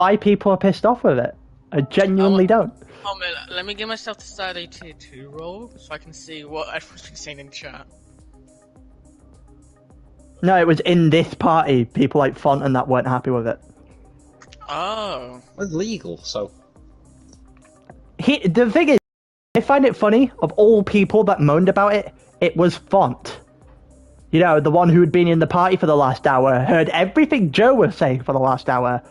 why people are pissed off with it. I genuinely don't. Oh man, let me give myself the start a tier 2 roll so I can see what everyone's been saying in chat. No, it was in this party. People like Font and that weren't happy with it. Oh. It's legal, so. The thing is, I find it funny, of all people that moaned about it, it was Font. You know, the one who had been in the party for the last hour, heard everything Joe was saying for the last hour,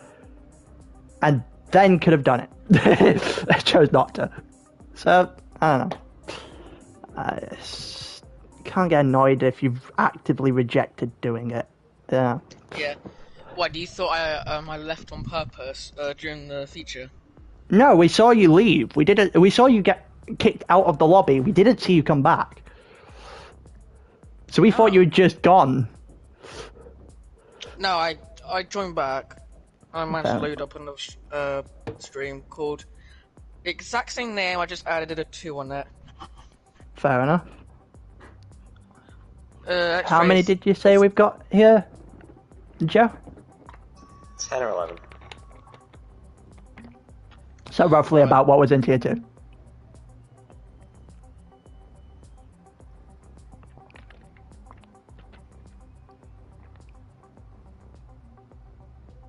and then could have done it. I chose not to. So, I don't know. I can't get annoyed if you've actively rejected doing it. Yeah. Yeah. What, do you thought I left on purpose during the feature? No, we saw you leave. We saw you get kicked out of the lobby. We didn't see you come back. So we thought you had just gone. No, I joined back. I managed to load up on the stream called the exact same name. I just added a 2 on that. Fair enough. How many did you say we've got here, Joe? 10 or 11. So roughly about what was in tier 2.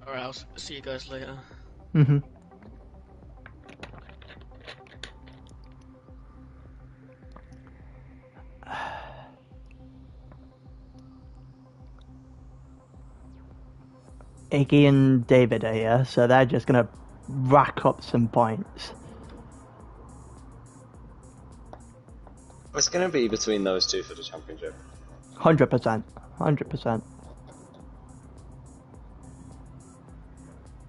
Alright, I'll see you guys later. Mm-hmm. Iggy and David are here, so they're just gonna rack up some points. It's going to be between those two for the championship. 100%. 100%.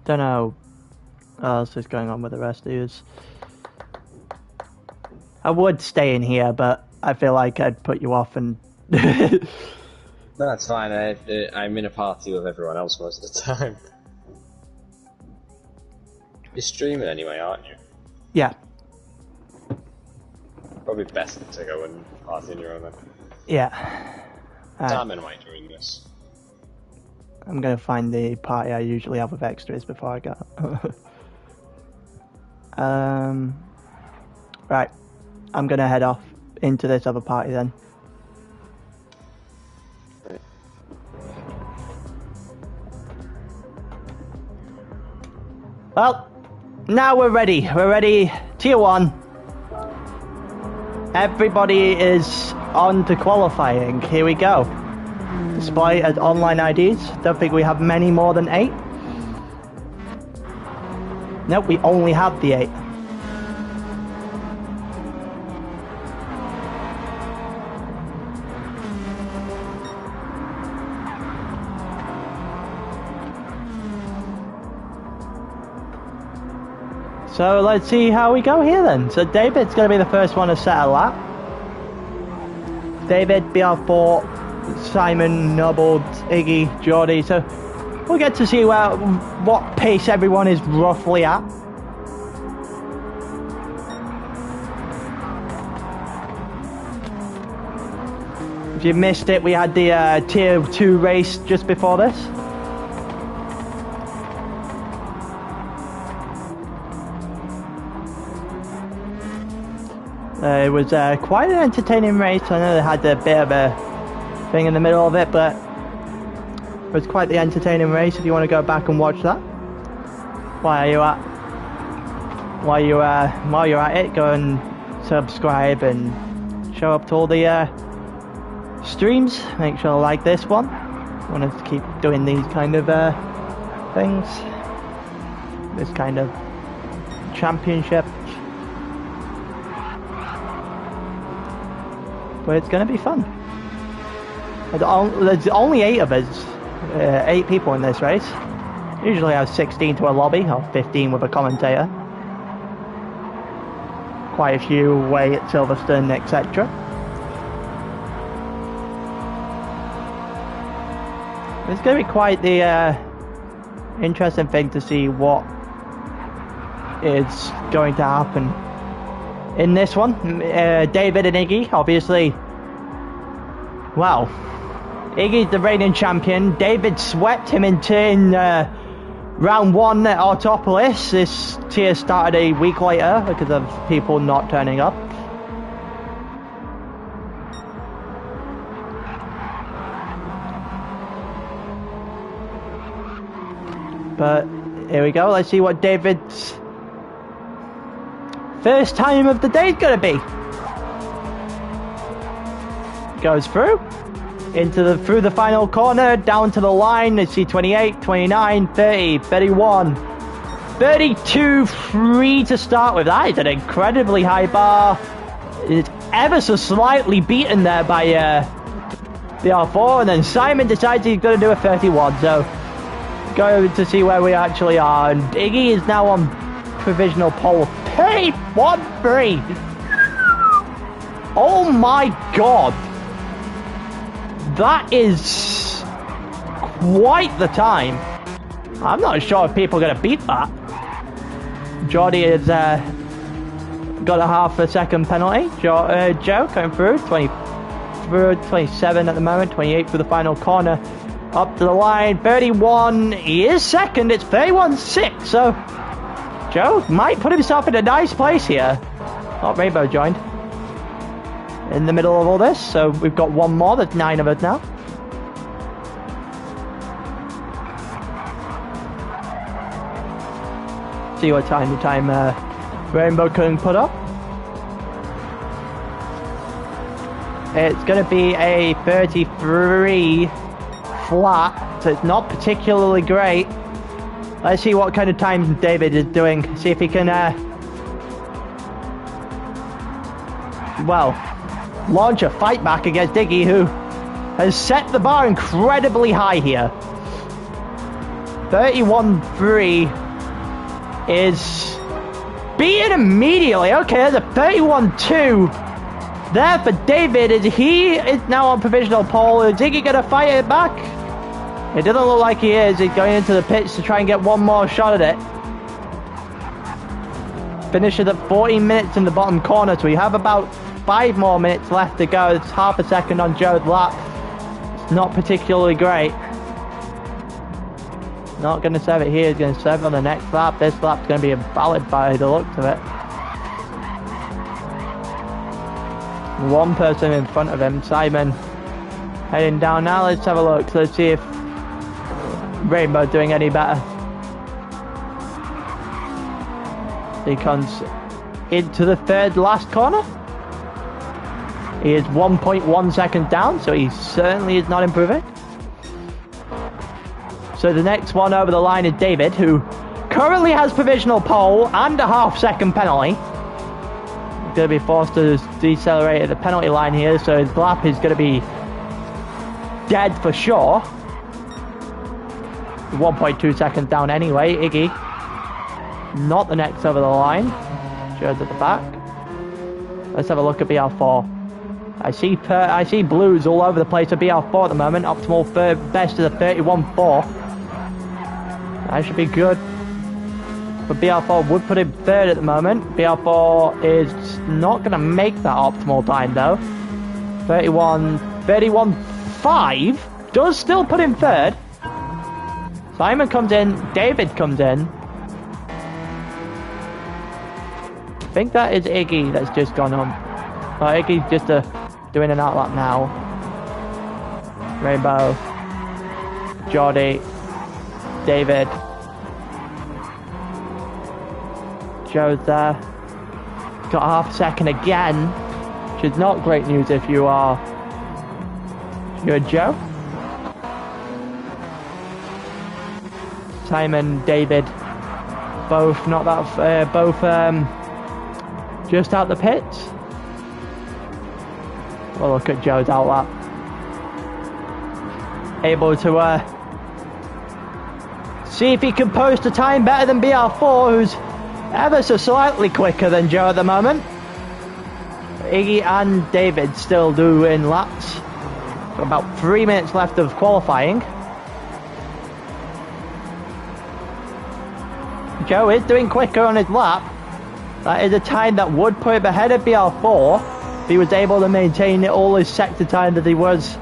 Don't know what else is going on with the rest of yous. I would stay in here, but I feel like I'd put you off and... No, that's fine. I'm in a party with everyone else most of the time. You're streaming anyway, aren't you? Yeah. Probably best to go and party on your own then. Yeah. Time am I doing this? I'm gonna find the party I usually have with extras before I go. Right. I'm gonna head off into this other party then. Well, now we're ready. We're ready. Tier 1. Everybody is on to qualifying. Here we go. Display as online IDs. Don't think we have many more than 8. Nope, we only have the 8. So let's see how we go here then. So David's going to be the first one to set a lap. David, BR4, Simon, Noble, Iggy, Geordie. So we'll get to see what pace everyone is roughly at. If you missed it, we had the tier 2 race just before this. It was quite an entertaining race. I know they had a bit of a thing in the middle of it, but it was quite the entertaining race. If you want to go back and watch that, while you're at it, go and subscribe and show up to all the streams. Make sure to like this one. I want us to keep doing these kind of things. This kind of championship. But it's going to be fun. There's only 8 of us, 8 people in this race. Usually I have 16 to a lobby, or 15 with a commentator. Quite a few away at Silverstone, etc. It's going to be quite the interesting thing to see what is going to happen in this one. David and Iggy, obviously. Well, Iggy's the reigning champion. David swept him in turn round 1 at Autopolis. This tier started a week later because of people not turning up. But here we go. Let's see what David's first time of the day is going to be. Goes through through the final corner, down to the line. Let's see, 28, 29, 30, 31, 32, free to start with. That is an incredibly high bar. It's ever so slightly beaten there by the R4, and then Simon decides he's going to do a 31. So go to see where we actually are, and Iggy is now on provisional pole. 31-3. Oh my god. That is quite the time. I'm not sure if people are going to beat that. Jordy has got a half a second penalty. Joe coming through, 27 at the moment, 28 for the final corner. Up to the line, 31. He is second, it's 31-6. So Joe might put himself in a nice place here. Oh, Rainbow joined in the middle of all this, so we've got one more. There's 9 of us now. See what time Rainbow can put up. It's going to be a 33 flat, so it's not particularly great. Let's see what kind of time David is doing. See if he can well, launch a fight back against Diggy, who has set the bar incredibly high here. 31-3 is beaten immediately. Okay, there's a 31-2 there for David. He is now on provisional pole. Is Diggy going to fight it back? It doesn't look like he is. He's going into the pits to try and get one more shot at it. Finishes at 14 minutes in the bottom corner, so we have about 5 more minutes left to go. It's half a second on Joe's lap. It's not particularly great. Not going to serve it here. He's going to serve it on the next lap. This lap's going to be a valid by the looks of it. One person in front of him, Simon, heading down now. Let's have a look. Let's see if Rainbow doing any better. He comes into the third last corner. He is 1.1 seconds down, so he certainly is not improving. So the next one over the line is David, who currently has provisional pole and a half-second penalty. He's going to be forced to decelerate at the penalty line here, so his lap is going to be dead for sure. 1.2 seconds down anyway. Iggy, not the next over the line. Joe's at the back. Let's have a look at BR4. I see blues all over the place at BR4 at the moment. Optimal best is a 31-4. That should be good. But BR4 would put him third at the moment. BR4 is not going to make that optimal time though. 31-5 does still put him third. Simon comes in, David comes in. I think that is Iggy that's just gone on. Oh, Iggy's just doing an outlap now. Rainbow, Jordy, David, Joe's there. Got a half a second again, which is not great news if you're Joe. Simon, David, both not that just out the pits. Well, look at Joe's outlap. Able to see if he can post a time better than BR4, who's ever so slightly quicker than Joe at the moment. Iggy and David still doing laps. Got about 3 minutes left of qualifying. Joe is doing quicker on his lap. That is a time that would put him ahead of BR4 if he was able to maintain all his sector time that he was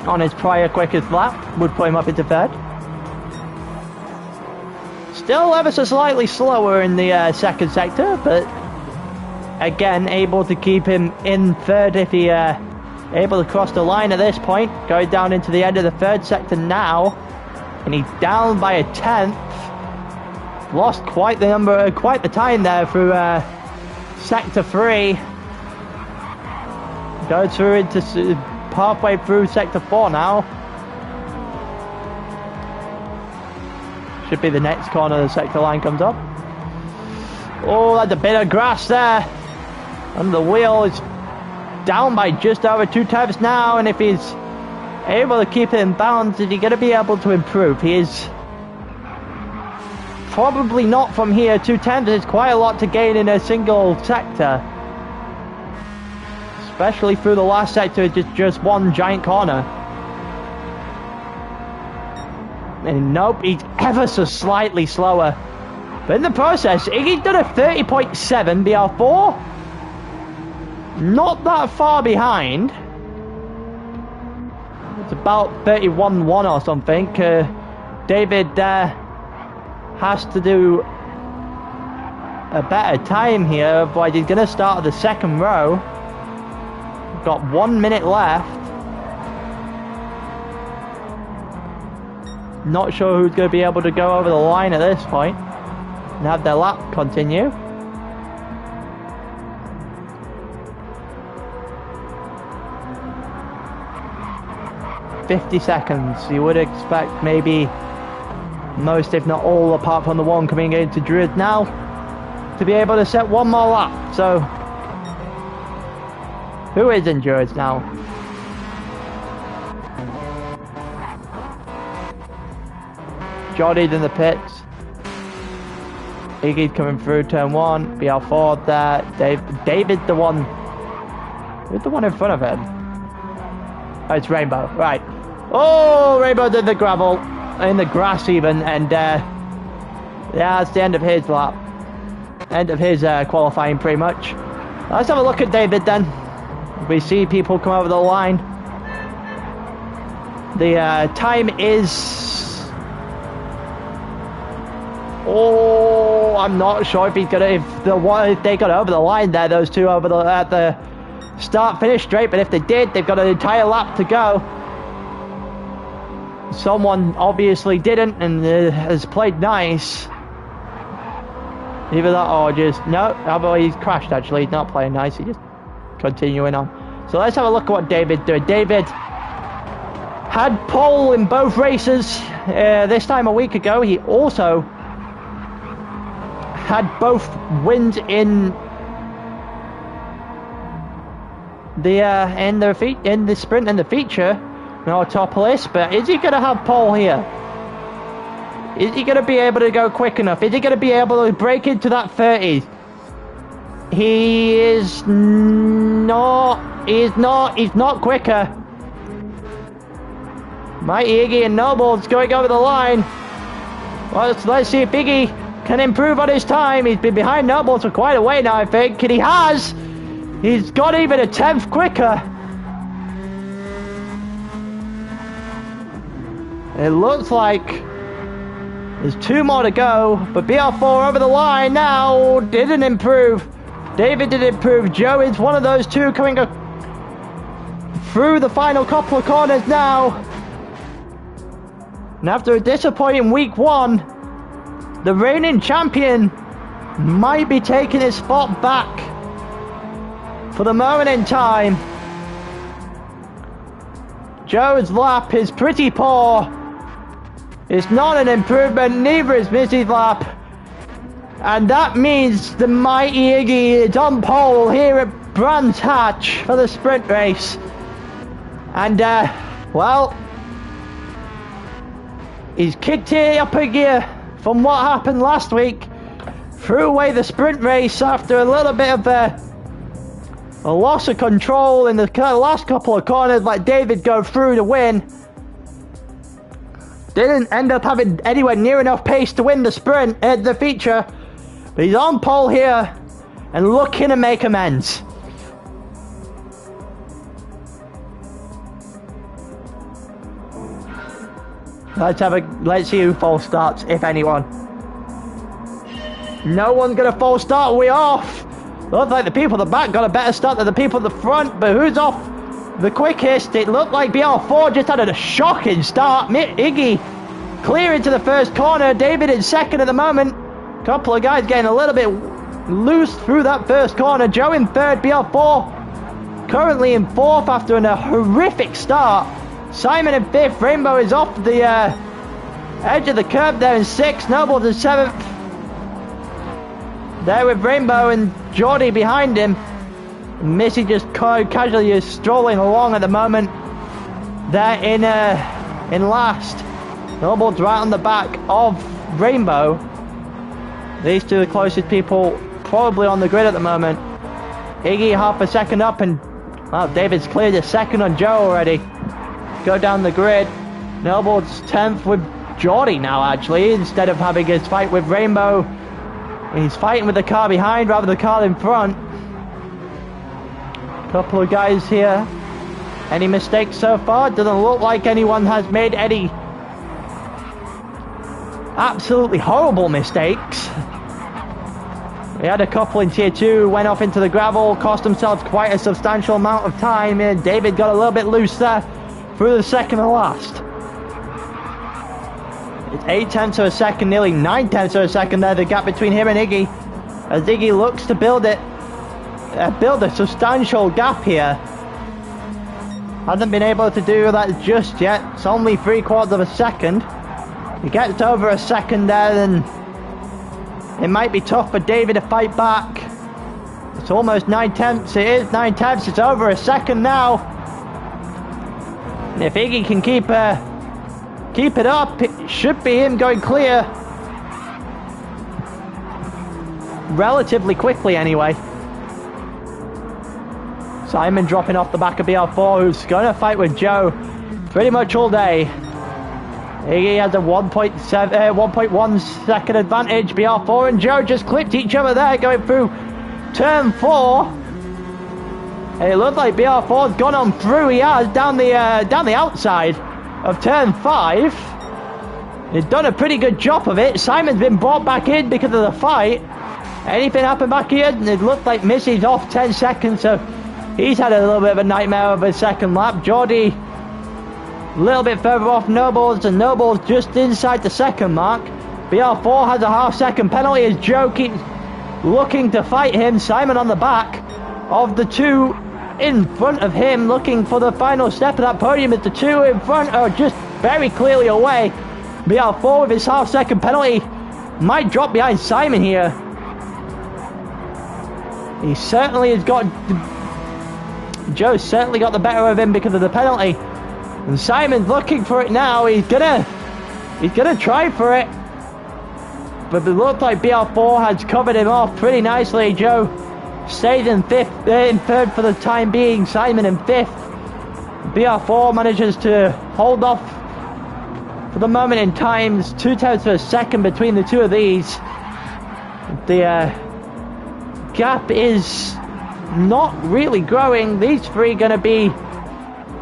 on his prior quickest lap. Would put him up into third. Still ever so slightly slower in the second sector, but again, able to keep him in third if he able to cross the line at this point. Going down into the end of the third sector now, and he's down by a 10th. Lost quite the time there through sector 3. Goes through into halfway through sector 4 now. Should be the next corner the sector line comes up. Oh, that's a bit of grass there. And the wheel is down by just over 2 tenths now, and if he's able to keep it in bounds, is he going to be able to improve? He is probably not from here. 2 tenths is quite a lot to gain in a single sector, especially through the last sector. It's just one giant corner. And nope, he's ever so slightly slower. But in the process, Iggy's done a 30.7 BR4. Not that far behind. It's about 31.1 or something. David has to do a better time here, otherwise he's going to start at the second row. We've got 1 minute left. Not sure who's going to be able to go over the line at this point and have their lap continue. $50 seconds. You would expect maybe most, if not all, apart from the one coming into Druid now, to be able to set one more lap. So, who is in Druids now? Johnny's in the pits. Iggy's coming through turn 1. BR4 there. David's the one. Who's the one in front of him? Oh, it's Rainbow. Right. Oh, Rainbow did the gravel. In the grass even. And yeah, it's the end of his lap. End of his qualifying pretty much. Let's have a look at David then. We see people come over the line. The time is... Oh, I'm not sure if he's gonna. If they got over the line there, those two over at the start finish straight. But if they did, they've got an entire lap to go. Someone obviously didn't and has played nice. Either that or just no. He's crashed actually. He's not playing nice. He's just continuing on. So let's have a look at what David's doing. David had pole in both races. This time a week ago, he also had both wins in the sprint and the feature. No top list, but is he going to have pole here? Is he going to be able to go quick enough? Is he going to be able to break into that 30? He is not. He's not quicker. Mighty Iggy and Noble's going over the line. Well, let's see if Iggy can improve on his time. He's been behind Nobles for quite a way now, I think. And he has. He's got even a 10th quicker. It looks like there's 2 more to go. But BR4 over the line now. Didn't improve. David did improve. Joe is one of those two coming through the final couple of corners now. And after a disappointing week 1, the reigning champion might be taking his spot back for the moment in time. Joe's lap is pretty poor. It's not an improvement, neither is Missy's lap. And that means the mighty Iggy is on pole here at Brands Hatch for the sprint race. And, well, he's kicked it up a gear from what happened last week. Threw away the sprint race after a little bit of a loss of control in the last couple of corners, let David go through to win. Didn't end up having anywhere near enough pace to win the sprint at the feature. But he's on pole here and looking to make amends. Let's see who false starts, if anyone. No one's going to false start. We're off. Looks like the people at the back got a better start than the people at the front, but who's off the quickest? It looked like BR4 just had a shocking start. Iggy clear into the first corner. David in second at the moment. Couple of guys getting a little bit loose through that first corner. Joe in third. BR4 currently in fourth after a horrific start. Simon in fifth. Rainbow is off the edge of the curb there in sixth. Nobles in seventh. There with Rainbow and Geordie behind him. Missy just casually is strolling along at the moment. They're in last. Noble's right on the back of Rainbow. These two are the closest people probably on the grid at the moment. Iggy half a second up, and wow, David's cleared a second on Joe already. Go down the grid. Noble's 10th with Geordie now, actually, instead of having his fight with Rainbow. He's fighting with the car behind rather than the car in front. Couple of guys here. Any mistakes so far? Doesn't look like anyone has made any absolutely horrible mistakes. We had a couple in tier 2, went off into the gravel, cost themselves quite a substantial amount of time, and David got a little bit loose there through the second and last. It's 8 tenths of a second, nearly 9 tenths of a second there, the gap between him and Iggy, as Iggy looks to build a substantial gap here. Hasn't been able to do that just yet. It's only 3/4 of a second. He gets over a second there, then it might be tough for David to fight back. It's almost 9 tenths. It is 9 tenths. It's over a second now. And if Iggy can keep it up, it should be him going clear relatively quickly anyway. Simon dropping off the back of BR4, who's going to fight with Joe pretty much all day. Iggy has a 1.1 second advantage. BR4 and Joe just clipped each other there going through turn 4. And it looks like BR4's gone on through. He has down the outside of turn 5. He's done a pretty good job of it. Simon's been brought back in because of the fight. Anything happened back here? It looked like Missy's off 10 seconds, so he's had a little bit of a nightmare of a second lap. Geordie a little bit further off Nobles, and Nobles just inside the second mark. BR4 has a half-second penalty as Joe keeps looking to fight him. Simon on the back of the two in front of him, looking for the final step of that podium, as the two in front are just very clearly away. BR4 with his half-second penalty might drop behind Simon here. He certainly has got... Joe's certainly got the better of him because of the penalty. And Simon's looking for it now. He's gonna try for it. But it looks like BR4 has covered him off pretty nicely. Joe stays in third for the time being. Simon in 5th. BR4 manages to hold off for the moment in time. It's 2 tenths of a second between the two of these. The gap is not really growing. These three are going to be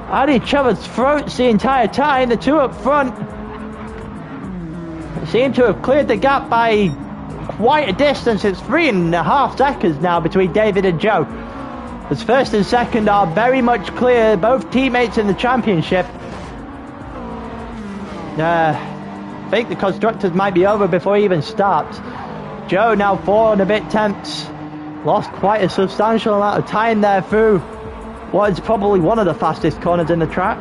at each other's throats the entire time. The two up front seem to have cleared the gap by quite a distance. It's 3.5 seconds now between David and Joe, as first and second are very much clear, both teammates in the championship. I think the constructors might be over before he even starts. Joe now 4 and a bit tenths. Lost quite a substantial amount of time there through what is probably one of the fastest corners in the track.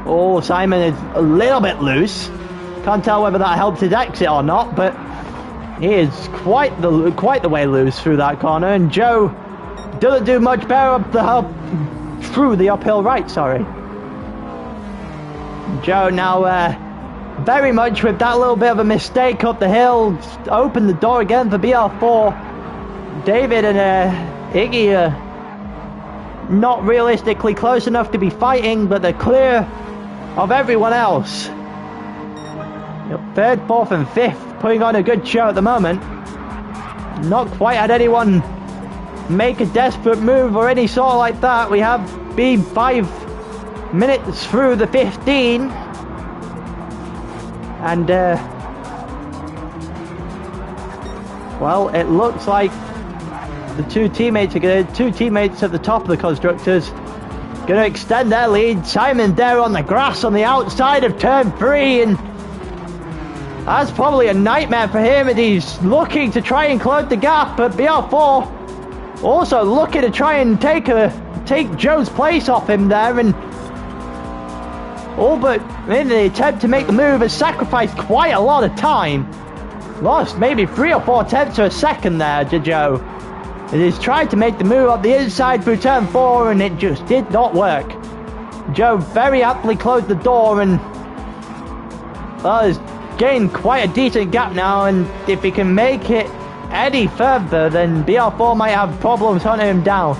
Oh, Simon is a little bit loose. Can't tell whether that helps his exit or not, but he is quite the way loose through that corner. And Joe doesn't do much better through the uphill right. Sorry. Joe now very much with that little bit of a mistake up the hill, opened the door again for BR4. David and Iggy are not realistically close enough to be fighting, but they're clear of everyone else. Third, fourth and fifth putting on a good show at the moment. Not quite had anyone make a desperate move or any sort like that. We have been 5 minutes through the 15. And Well, it looks like the two teammates at the top of the constructors going to extend their lead. Simon there on the grass on the outside of turn 3, and that's probably a nightmare for him, and he's looking to try and close the gap. But BR4 also looking to try and take Joe's place off him there, and all but in the attempt to make the move has sacrificed quite a lot of time. Lost maybe 3 or 4 tenths of a second there to Joe. He's tried to make the move up the inside through turn 4, and it just did not work. Joe very aptly closed the door, and well, he's gained quite a decent gap now, and if he can make it any further, then BR4 might have problems hunting him down.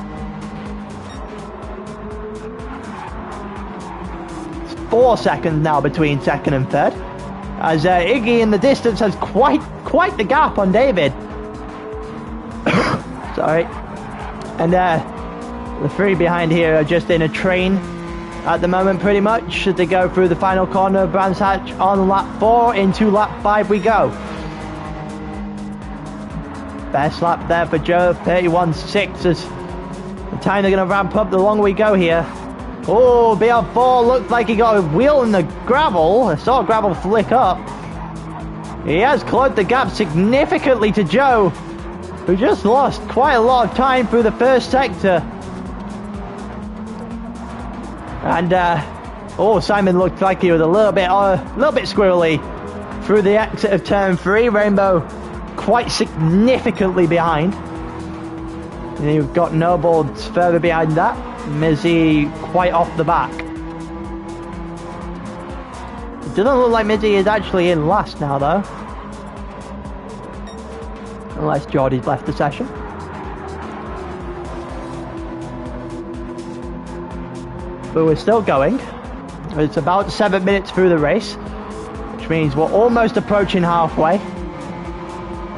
It's 4 seconds now between second and third, as Iggy in the distance has quite the gap on David. Sorry. And the 3 behind here are just in a train at the moment, pretty much. Should they go through the final corner of Brands Hatch on lap 4, into lap 5 we go. Best lap there for Joe, 31.6, as the time they're going to ramp up the longer we go here. Oh, BR4 looked like he got a wheel in the gravel. I saw gravel flick up. He has closed the gap significantly to Joe, who just lost quite a lot of time through the first sector. And Simon looked like he was a little bit squirrely through the exit of turn 3. Rainbow quite significantly behind. And you've got Nobles further behind that. Mizzy quite off the back. It doesn't look like Mizzy is actually in last now though. Unless Geordie's left the session. But we're still going. It's about 7 minutes through the race, which means we're almost approaching halfway.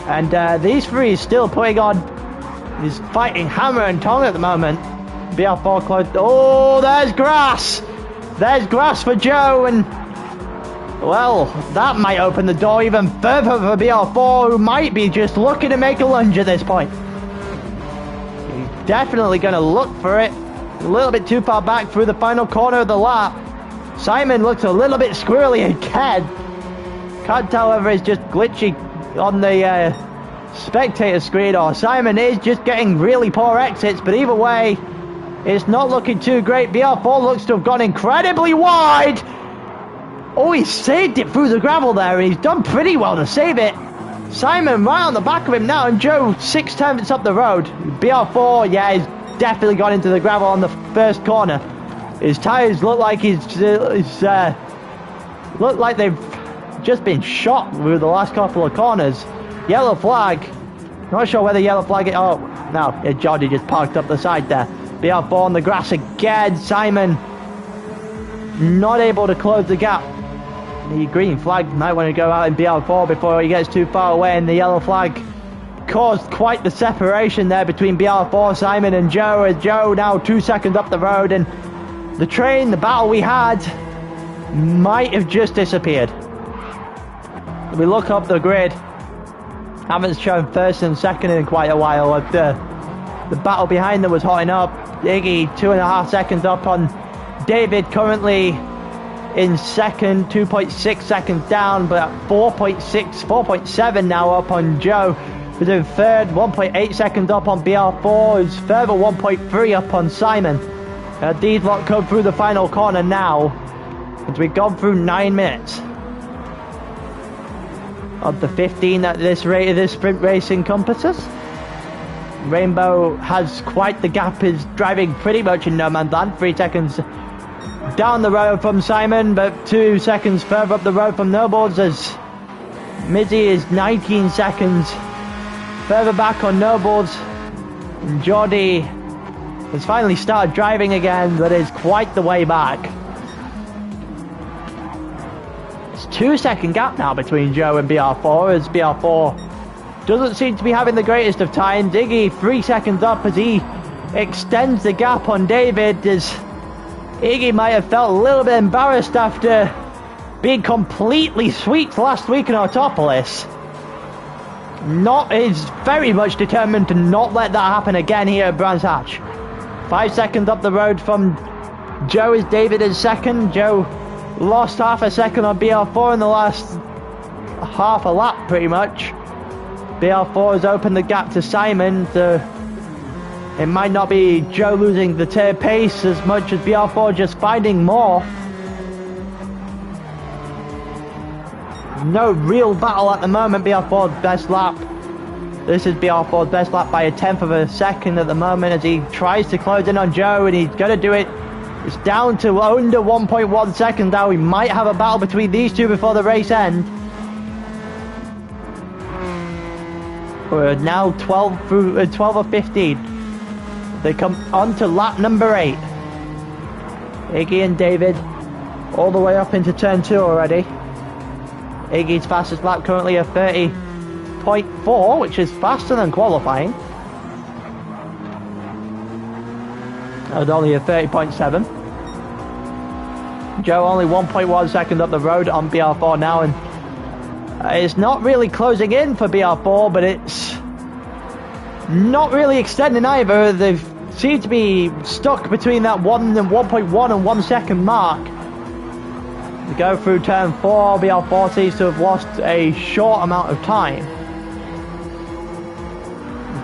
And these 3 is still putting on, he's fighting hammer and tongue at the moment. BR4 close. Oh, there's grass! There's grass for Joe, and well, that might open the door even further for BR4, who might be just looking to make a lunge at this point. He's definitely going to look for it. A little bit too far back through the final corner of the lap. Simon looks a little bit squirrely again. Can't tell whether it's just glitchy on the spectator screen or Simon is just getting really poor exits, but either way, it's not looking too great. BR4 looks to have gone incredibly wide. Oh, he saved it through the gravel there, and he's done pretty well to save it. Simon right on the back of him now, and Joe 6 tenths up the road. BR4, yeah, he's definitely gone into the gravel on the first corner. His tyres look like look like they've just been shot through the last couple of corners. Yellow flag. Not sure whether yellow flag it. Oh no, Jody just parked up the side there. BR4 on the grass again. Simon not able to close the gap. The green flag might want to go out in BR4 before he gets too far away, and the yellow flag caused quite the separation there between BR4, Simon and Joe, as Joe now 2 seconds up the road, and the train, the battle we had, might have just disappeared. We look up the grid, haven't shown first and second in quite a while. The battle behind them was hotting up. Iggy 2.5 seconds up on David, currently in second, 2.6 seconds down, but 4.7 now up on Joe, who's in third, 1.8 seconds up on BR4, who's further 1.3 up on Simon. These lot come through the final corner now, as we've gone through 9 minutes of the 15 that this sprint race encompasses. Rainbow has quite the gap, is driving pretty much in no man's land, 3 seconds down the road from Simon, but 2 seconds further up the road from Nobles, as Mizzy is 19 seconds further back on Nobles. And Geordie has finally started driving again, but is quite the way back. It's 2 second gap now between Joe and BR4, as BR4 doesn't seem to be having the greatest of times. Iggy 3 seconds up as he extends the gap on David, as Iggy might have felt a little bit embarrassed after being completely swept last week in Autopolis. is very much determined to not let that happen again here at Brands Hatch. 5 seconds up the road from Joe is David in second. Joe lost half a second on BR4 in the last half a lap pretty much. BR4 has opened the gap to Simon. It might not be Joe losing the tail pace as much as BR4 just finding more. No real battle at the moment. BR4's best lap. This is BR4's best lap by 1/10 of a second at the moment as he tries to close in on Joe, and he's going to do it. It's down to under 1.1 seconds now. We might have a battle between these two before the race ends. We're now 12 of 15. They come on to lap number 8. Iggy and David all the way up into turn 2 already. Iggy's fastest lap currently a 30.4, which is faster than qualifying. That was only a 30.7. Joe only 1.1 second up the road on BR4 now, and it's not really closing in for BR4, but it's not really extending either. They seem to be stuck between that 1.1 and 1 second mark. We go through turn 4, BR4 seems to have lost a short amount of time.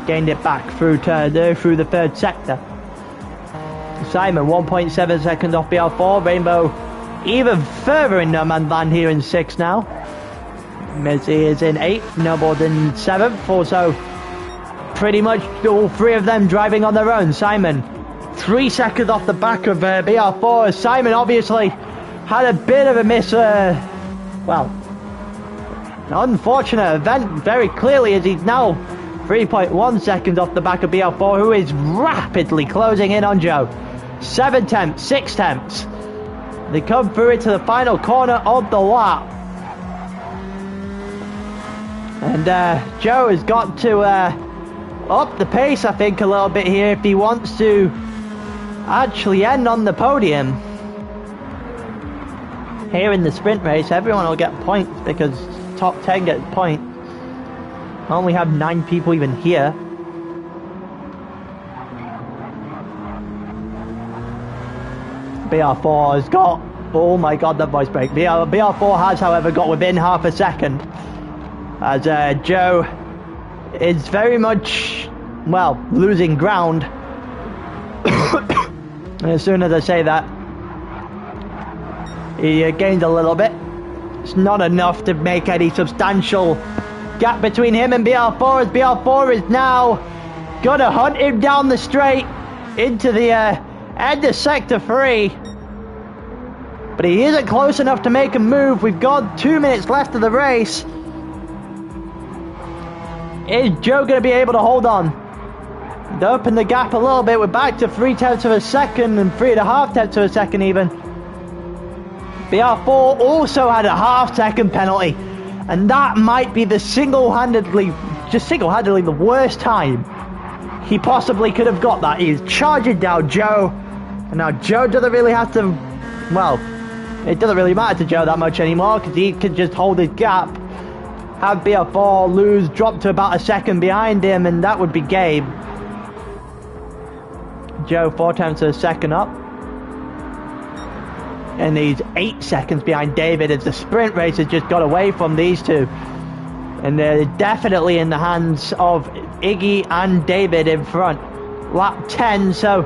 Gained it back through through the third sector. Simon 1.7 seconds off BR4. Rainbow even further in no man's land here in 6th now. Mizzy is in 8th, Nobold in 7th. Also, pretty much all three of them driving on their own. Simon 3 seconds off the back of BR4. Simon obviously had a bit of a miss, well, an unfortunate event very clearly, as he's now 3.1 seconds off the back of BR4, who is rapidly closing in on Joe. 7 tenths, 6 tenths. They come through into the final corner of the lap. And Joe has got to up the pace, I think, a little bit here if he wants to actually end on the podium. Here in the sprint race, everyone will get points because top 10 gets points. I only have 9 people even here. BR4 has got, oh my god, that voice break. BR4 has, however, got within half a second. As Joe is very much, well, losing ground. And as soon as I say that, he gained a little bit. It's not enough to make any substantial gap between him and BR4, as BR4 is now gonna hunt him down the straight into the end of sector 3. But he isn't close enough to make a move. We've got 2 minutes left of the race. Is Joe gonna be able to hold on? They open the gap a little bit. We're back to 3 tenths of a second and 3.5 tenths of a second even. BR4 also had a half-second penalty, and that might be the single-handedly the worst time he possibly could have got that. He's charging down Joe, and now Joe doesn't really have to, well, it doesn't really matter to Joe that much anymore because he can just hold his gap, have BR4 lose, drop to about a second behind him, and that would be game. Joe 4 tenths of a second up. And he's 8 seconds behind David as the sprint race has just got away from these two. And they're definitely in the hands of Iggy and David in front. Lap 10, so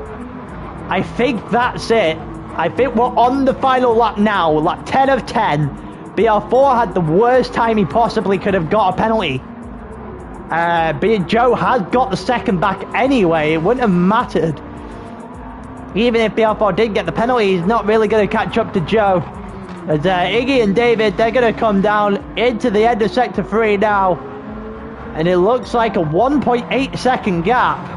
I think that's it. I think we're on the final lap now, lap 10 of 10. BR4 had the worst time he possibly could have got a penalty. But Joe has got the second back anyway, it wouldn't have mattered. Even if BR4 did get the penalty, he's not really going to catch up to Joe. As Iggy and David, they're going to come down into the end of sector 3 now. And it looks like a 1.8 second gap.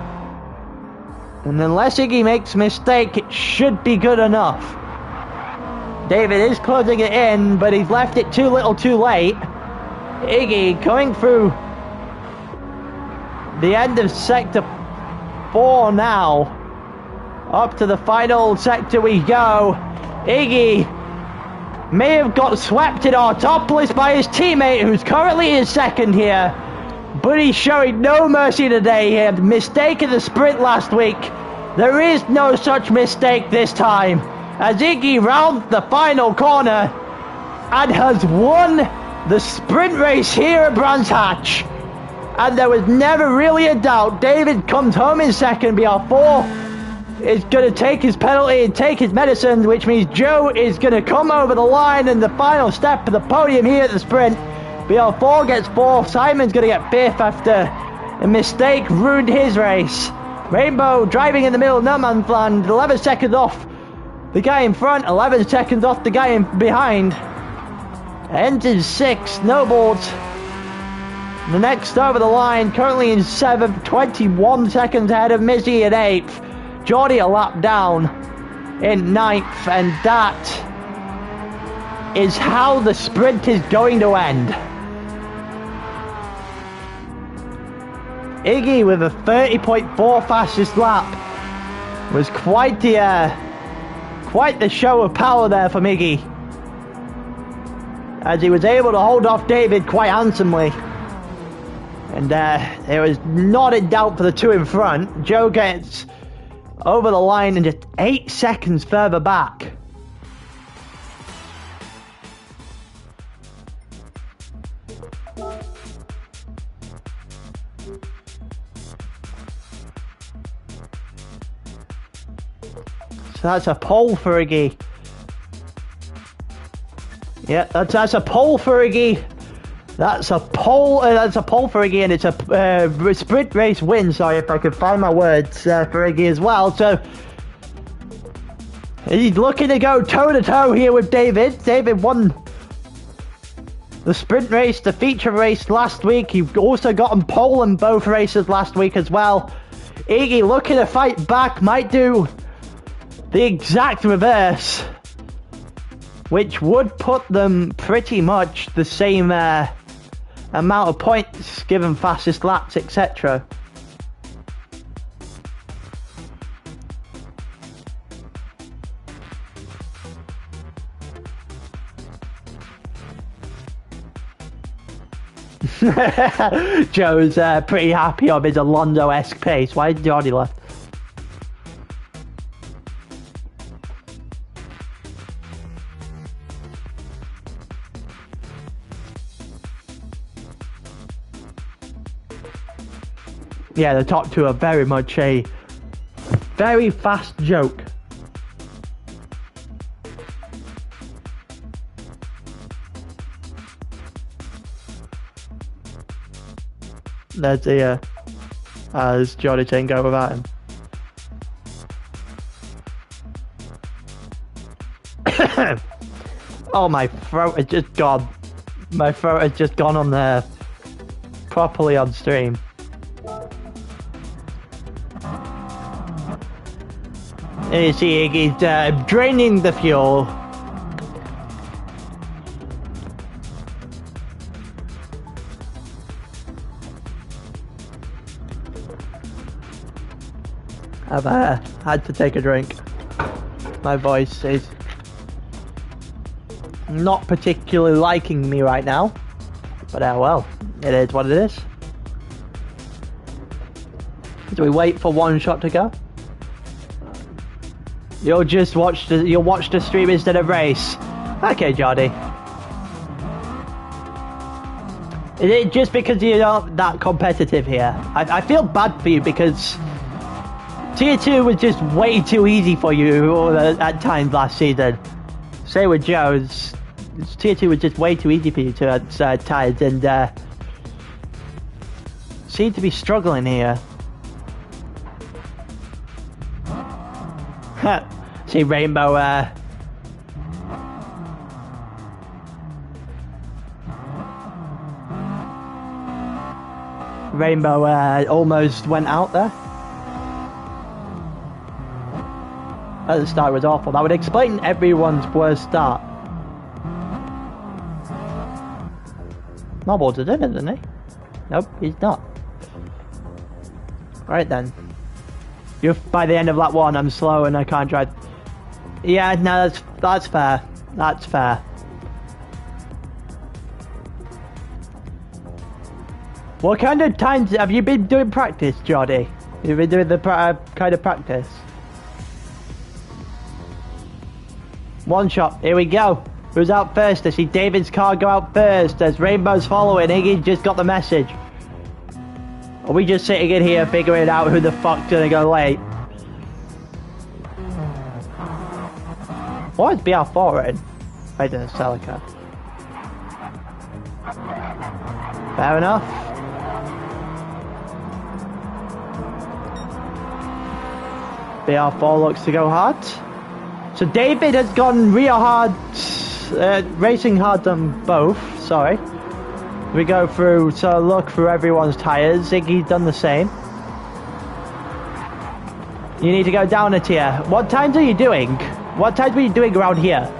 And unless Iggy makes a mistake, it should be good enough. David is closing it in, but he's left it too little too late. Iggy going through the end of sector 4 now. Up to the final sector we go. Iggy may have got swept in our top list by his teammate, who's currently in second here. But he's showing no mercy today. He had a mistake in the sprint last week. There is no such mistake this time, as Iggy rounds the final corner and has won the sprint race here at Brands Hatch. And there was never really a doubt. David comes home in second. BR4 is going to take his penalty and take his medicine, which means Joe is going to come over the line in the final step of the podium here at the sprint. BR4 gets fourth. Simon's going to get fifth after a mistake ruined his race. Rainbow driving in the middle of no man's land, 11 seconds off the guy in front, 11 seconds off the guy in behind. Ends in sixth, snowboards. The next over the line, currently in seventh, 21 seconds ahead of Mizzy in eighth. Geordie a lap down in ninth, and that is how the sprint is going to end. Iggy with a 30.4 fastest lap was quite the show of power there from Iggy, as he was able to hold off David quite handsomely. And there was not a doubt for the two in front. Joe gets over the line and just 8 seconds further back. So that's a pole for Iggy. Yeah, that's a pole for Iggy. That's a pole for Iggy, and it's a sprint race win. Sorry, if I could find my words for Iggy as well. So he's looking to go toe to toe here with David. David won the sprint race, the feature race last week. He also got on pole in both races last week as well. Iggy looking to fight back, might do the exact reverse, which would put them pretty much the same amount of points given fastest laps, etc. Joe's pretty happy of his Alonso-esque pace. Why did Jordy left? Yeah, the top two are very much a very fast joke. There's the there's Jordy saying go without him. Oh, my throat has just gone. My throat has just gone on there properly on stream. You see, Iggy's draining the fuel. I've had to take a drink. My voice is not particularly liking me right now, but well, it is what it is. Do we wait for one shot to go? You'll just watch the stream instead of race. Okay, Jordy. Is it just because you're not that competitive here? I feel bad for you because Tier 2 was just way too easy for you at times last season. Same with Joe. Tier 2 was just way too easy for you at times, and seem to be struggling here. See Rainbow almost went out there. At the start was awful. That would explain everyone's worst start. Nobles is in it, isn't he? Nope, he's not. Right then. By the end of lap 1, I'm slow and I can't drive. Yeah, no, that's fair. That's fair. What kind of times have you been doing practice, Jordy? You've been doing the kind of practice. One shot, here we go. Who's out first? I see David's car go out first as Rainbow's following. Iggy just got the message. Are we just sitting in here figuring out who the fuck's gonna go late? What is BR4 in? Right in the Celica. Fair enough. BR4 looks to go hard. So David has gone real hard, racing hard on both, sorry. We go through, so look through everyone's tyres. Iggy's done the same. You need to go down a tier. What times are you doing? What times were you doing around here,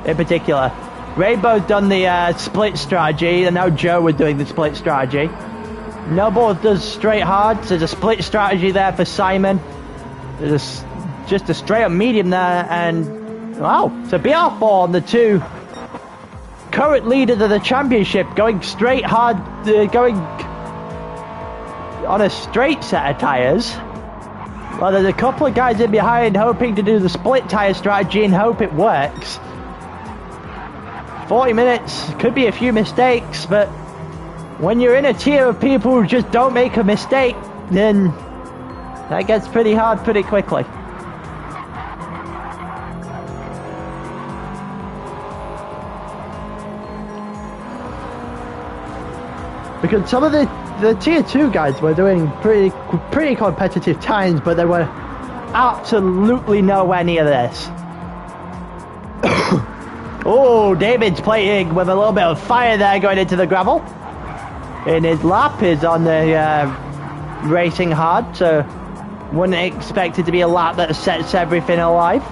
in particular? Rainbow's done the split strategy, and now Joe was doing the split strategy. Noble does straight hard, so there's a split strategy there for Simon. There's just a straight up medium there, and wow, so BR4 on the two current leaders of the championship going straight hard, going on a straight set of tyres. Well, there's a couple of guys in behind hoping to do the split tyre strategy and hope it works. 40 minutes, could be a few mistakes, but when you're in a tier of people who just don't make a mistake, then that gets pretty hard pretty quickly. Because some of the tier 2 guys were doing pretty competitive times, but they were absolutely nowhere near this. Oh, David's playing with a little bit of fire there going into the gravel. And his lap is on the racing hard, so wouldn't expect it to be a lap that sets everything alive.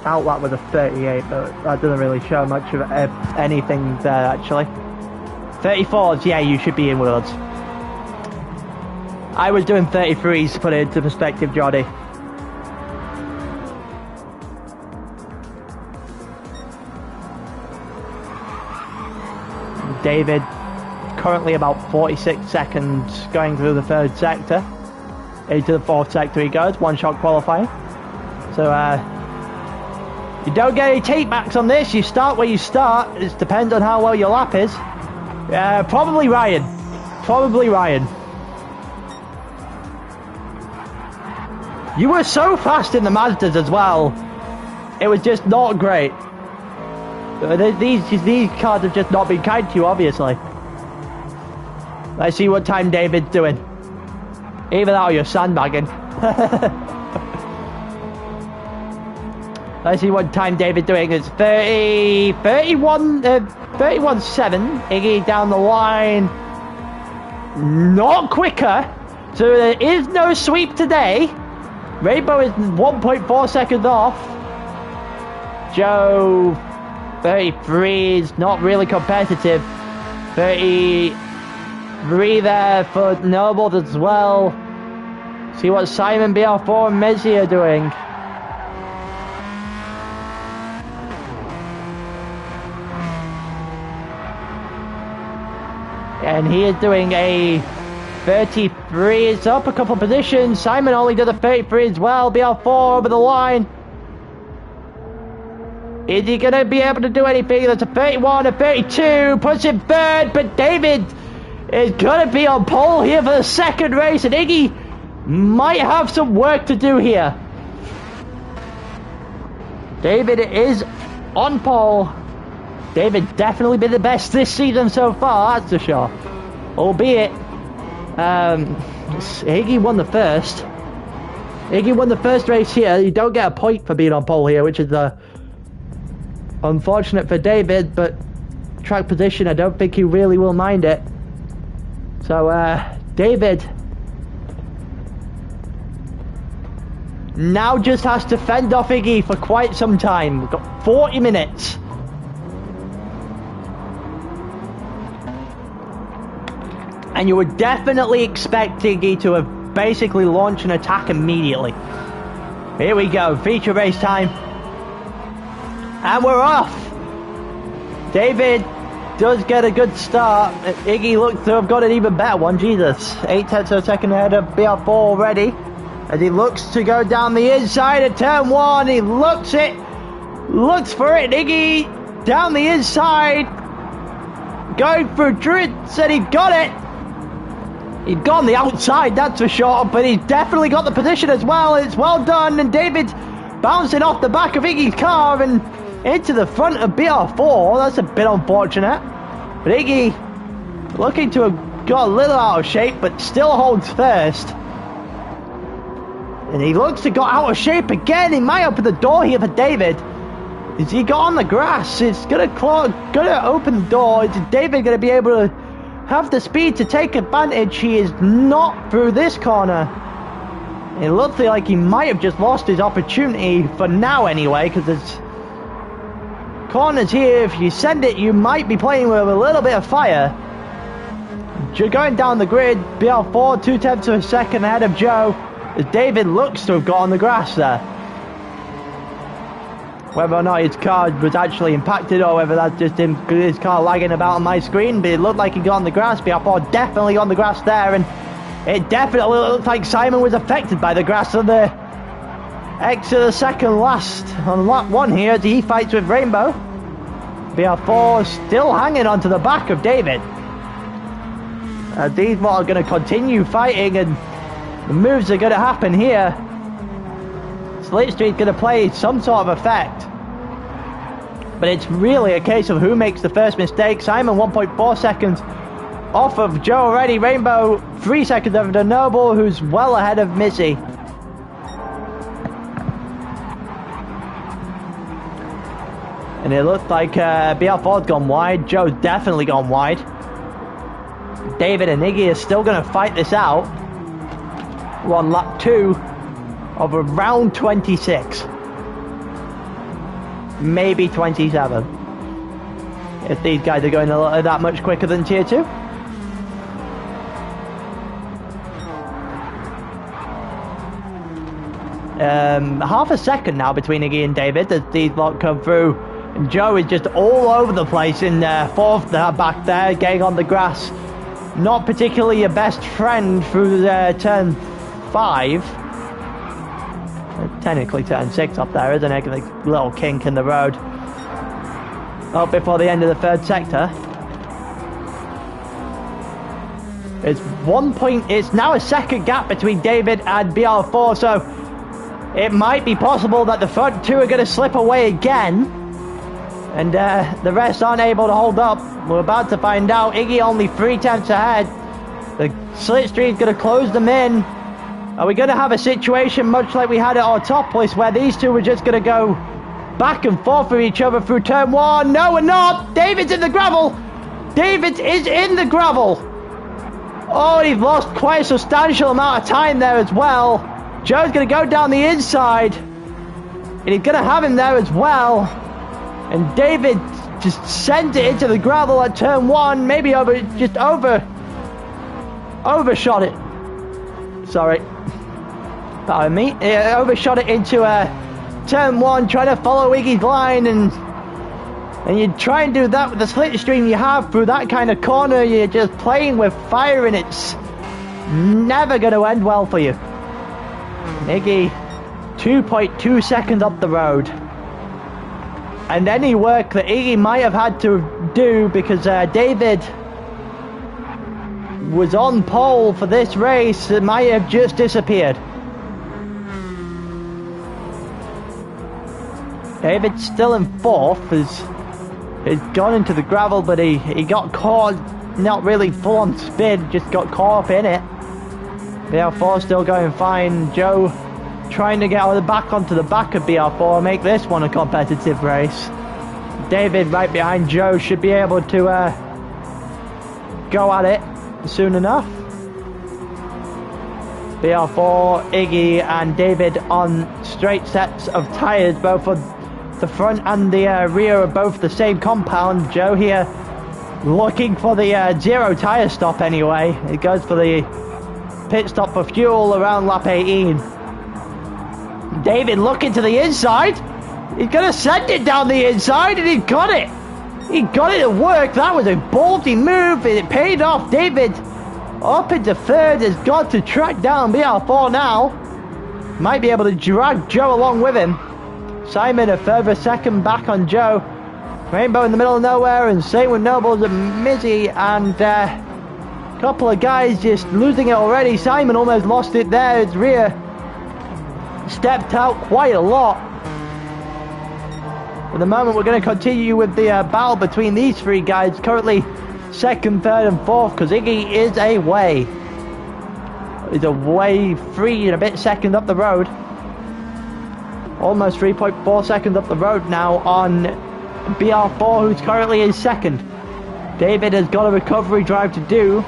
Outlap with a 38, but that doesn't really show much of anything there actually. 34s, yeah, you should be in with us. I was doing 33s to put it into perspective, Jordy. David currently about 46 seconds going through the third sector. Into the fourth sector he goes, one shot qualifying. So you don't get any take backs on this, you start where you start. It depends on how well your lap is. Probably Ryan. Probably Ryan. You were so fast in the Mazdas as well. It was just not great. These cars have just not been kind to you, obviously. Let's see what time David's doing. Either that or you're sandbagging. Let's see what time David's doing. It's 31.7. Iggy down the line. Not quicker. So there is no sweep today. Rainbow is 1.4 seconds off. Joe, 33 is not really competitive. 33 there for Noble as well. See what Simon, BR4 and Mezzi are doing. And he is doing a 33, it's up a couple positions. Simon only did a 33 as well. BR4 over the line. Is he going to be able to do anything? That's a 31, a 32, puts him third, but David is going to be on pole here for the second race, and Iggy might have some work to do here. David is on pole. David definitely been the best this season so far, that's for sure. Albeit, Iggy won the first. Iggy won the first race here. You don't get a point for being on pole here, which is unfortunate for David, but track position, I don't think he really will mind it. So, David now just has to fend off Iggy for quite some time. We've got 40 minutes. And you would definitely expect Iggy to have basically launched an attack immediately. Here we go, feature race time. And we're off. David does get a good start. Iggy looks to have got an even better one. Jesus, 8 tenths of a second ahead of BR4 already. As he looks to go down the inside of turn 1. He looks for it. Iggy down the inside. Going through drifts, and he got it. He'd gone the outside, that's for sure, but he's definitely got the position as well. It's well done, and David's bouncing off the back of Iggy's car and into the front of BR4. That's a bit unfortunate. But Iggy looking to have got a little out of shape, but still holds first. And he looks to got out of shape again. He might open the door here for David. Is he got on the grass? It's gonna open the door. Is David gonna be able to have the speed to take advantage? He is not through this corner. It looks like he might have just lost his opportunity for now anyway, because there's corners here. If you send it, you might be playing with a little bit of fire. You're going down the grid. BR4 2 tenths of a second ahead of Joe, as David looks to have got on the grass there. Whether or not his car was actually impacted or whether that's just his car lagging about on my screen, but it looked like he got on the grass. BR4 definitely on the grass there, and it definitely looks like Simon was affected by the grass on the exit of the second last on lap 1 here as he fights with Rainbow. BR4 still hanging onto the back of David. These lot are going to continue fighting, and the moves are going to happen here. Slipstream's going to play some sort of effect, but it's really a case of who makes the first mistake. Simon 1.4 seconds off of Joe already. Rainbow 3 seconds over the Noble, who's well ahead of Missy. And it looks like BR4's gone wide. Joe's definitely gone wide. David and Iggy are still going to fight this out. We're on lap 2 of around 26. Maybe 27. If these guys are going that much quicker than tier 2. Half a second now between Iggy and David as these lot come through. And Joe is just all over the place in 4th back there, getting on the grass. Not particularly your best friend through turn 5. Technically turn 6 up there, isn't it? A little kink in the road. Up before the end of the 3rd sector. It's now a second gap between David and BR4, so it might be possible that the front 2 are going to slip away again. And the rest aren't able to hold up. We're about to find out. Iggy only 3 tenths ahead. The slipstream's going to close them in. Are we going to have a situation much like we had at our top place where these two were just going to go back and forth with each other through turn 1? No, we're not. David's in the gravel. David is in the gravel. Oh, he's lost quite a substantial amount of time there as well. Joe's going to go down the inside. And he's going to have him there as well. And David just sent it into the gravel at turn 1. Maybe overshot it. Sorry. Pardon me. Overshot it into turn 1, trying to follow Iggy's line, and you try and do that with the slipstream you have through that kind of corner. You're just playing with fire, and it's never going to end well for you. Iggy 2.2 seconds up the road. And any work that Iggy might have had to do, because David was on pole for this race, it might have just disappeared. David's still in 4th, he's gone into the gravel, but he got caught, not really full on spin, just got caught up in it. BR4 still going fine. Joe trying to get back onto the back of BR4, make this one a competitive race. David right behind Joe should be able to go at it soon enough. BR4, Iggy and David on straight sets of tyres, both for the front and the rear are both the same compound. Joe here looking for the 0 tyre stop anyway. It goes for the pit stop for fuel around lap 18. David looking to the inside. He's gonna send it down the inside, and he got it. He got it to work. That was a ballsy move, and it paid off. David up into third has got to track down BR4 now. Might be able to drag Joe along with him. Simon a further second back on Joe. Rainbow in the middle of nowhere, and same with Nobles and Mizzy, and a couple of guys just losing it already. Simon almost lost it there. His rear stepped out quite a lot. For the moment, we're going to continue with the battle between these three guys. Currently second, third and fourth, because Iggy is away. He's away 3 and a bit seconds up the road. Almost 3.4 seconds up the road now on BR4, who's currently in second. David has got a recovery drive to do.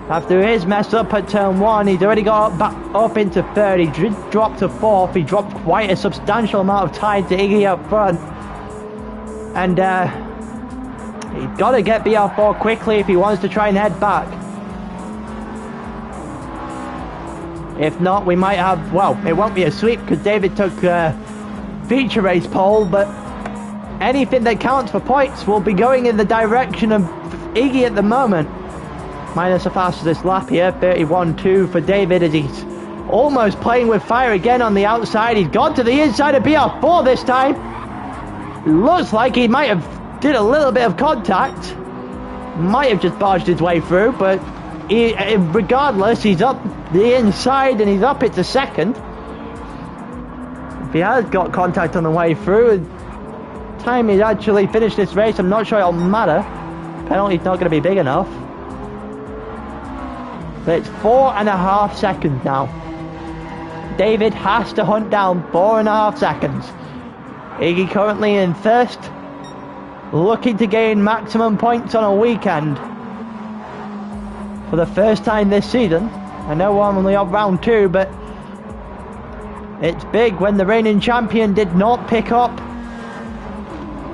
After his mess up at turn 1, he's already got back up into third. He dropped to fourth. He dropped quite a substantial amount of time to Iggy up front. And he's got to get BR4 quickly if he wants to try and head back. If not, we might have, well, it won't be a sweep because David took feature race pole, but anything that counts for points will be going in the direction of Iggy at the moment. Minus the fastest lap here, 31.2 for David, as he's almost playing with fire again on the outside. He's gone to the inside of BR4 this time. Looks like he might have did a little bit of contact. Might have just barged his way through, but regardless, he's up the inside and he's up it to second. If he has got contact on the way through, time he's actually finished this race, I'm not sure it'll matter. Penalty's not going to be big enough. But it's 4.5 seconds now. David has to hunt down 4.5 seconds. Iggy currently in first, looking to gain maximum points on a weekend. For the first time this season. I know we're only on round 2, but it's big when the reigning champion did not pick up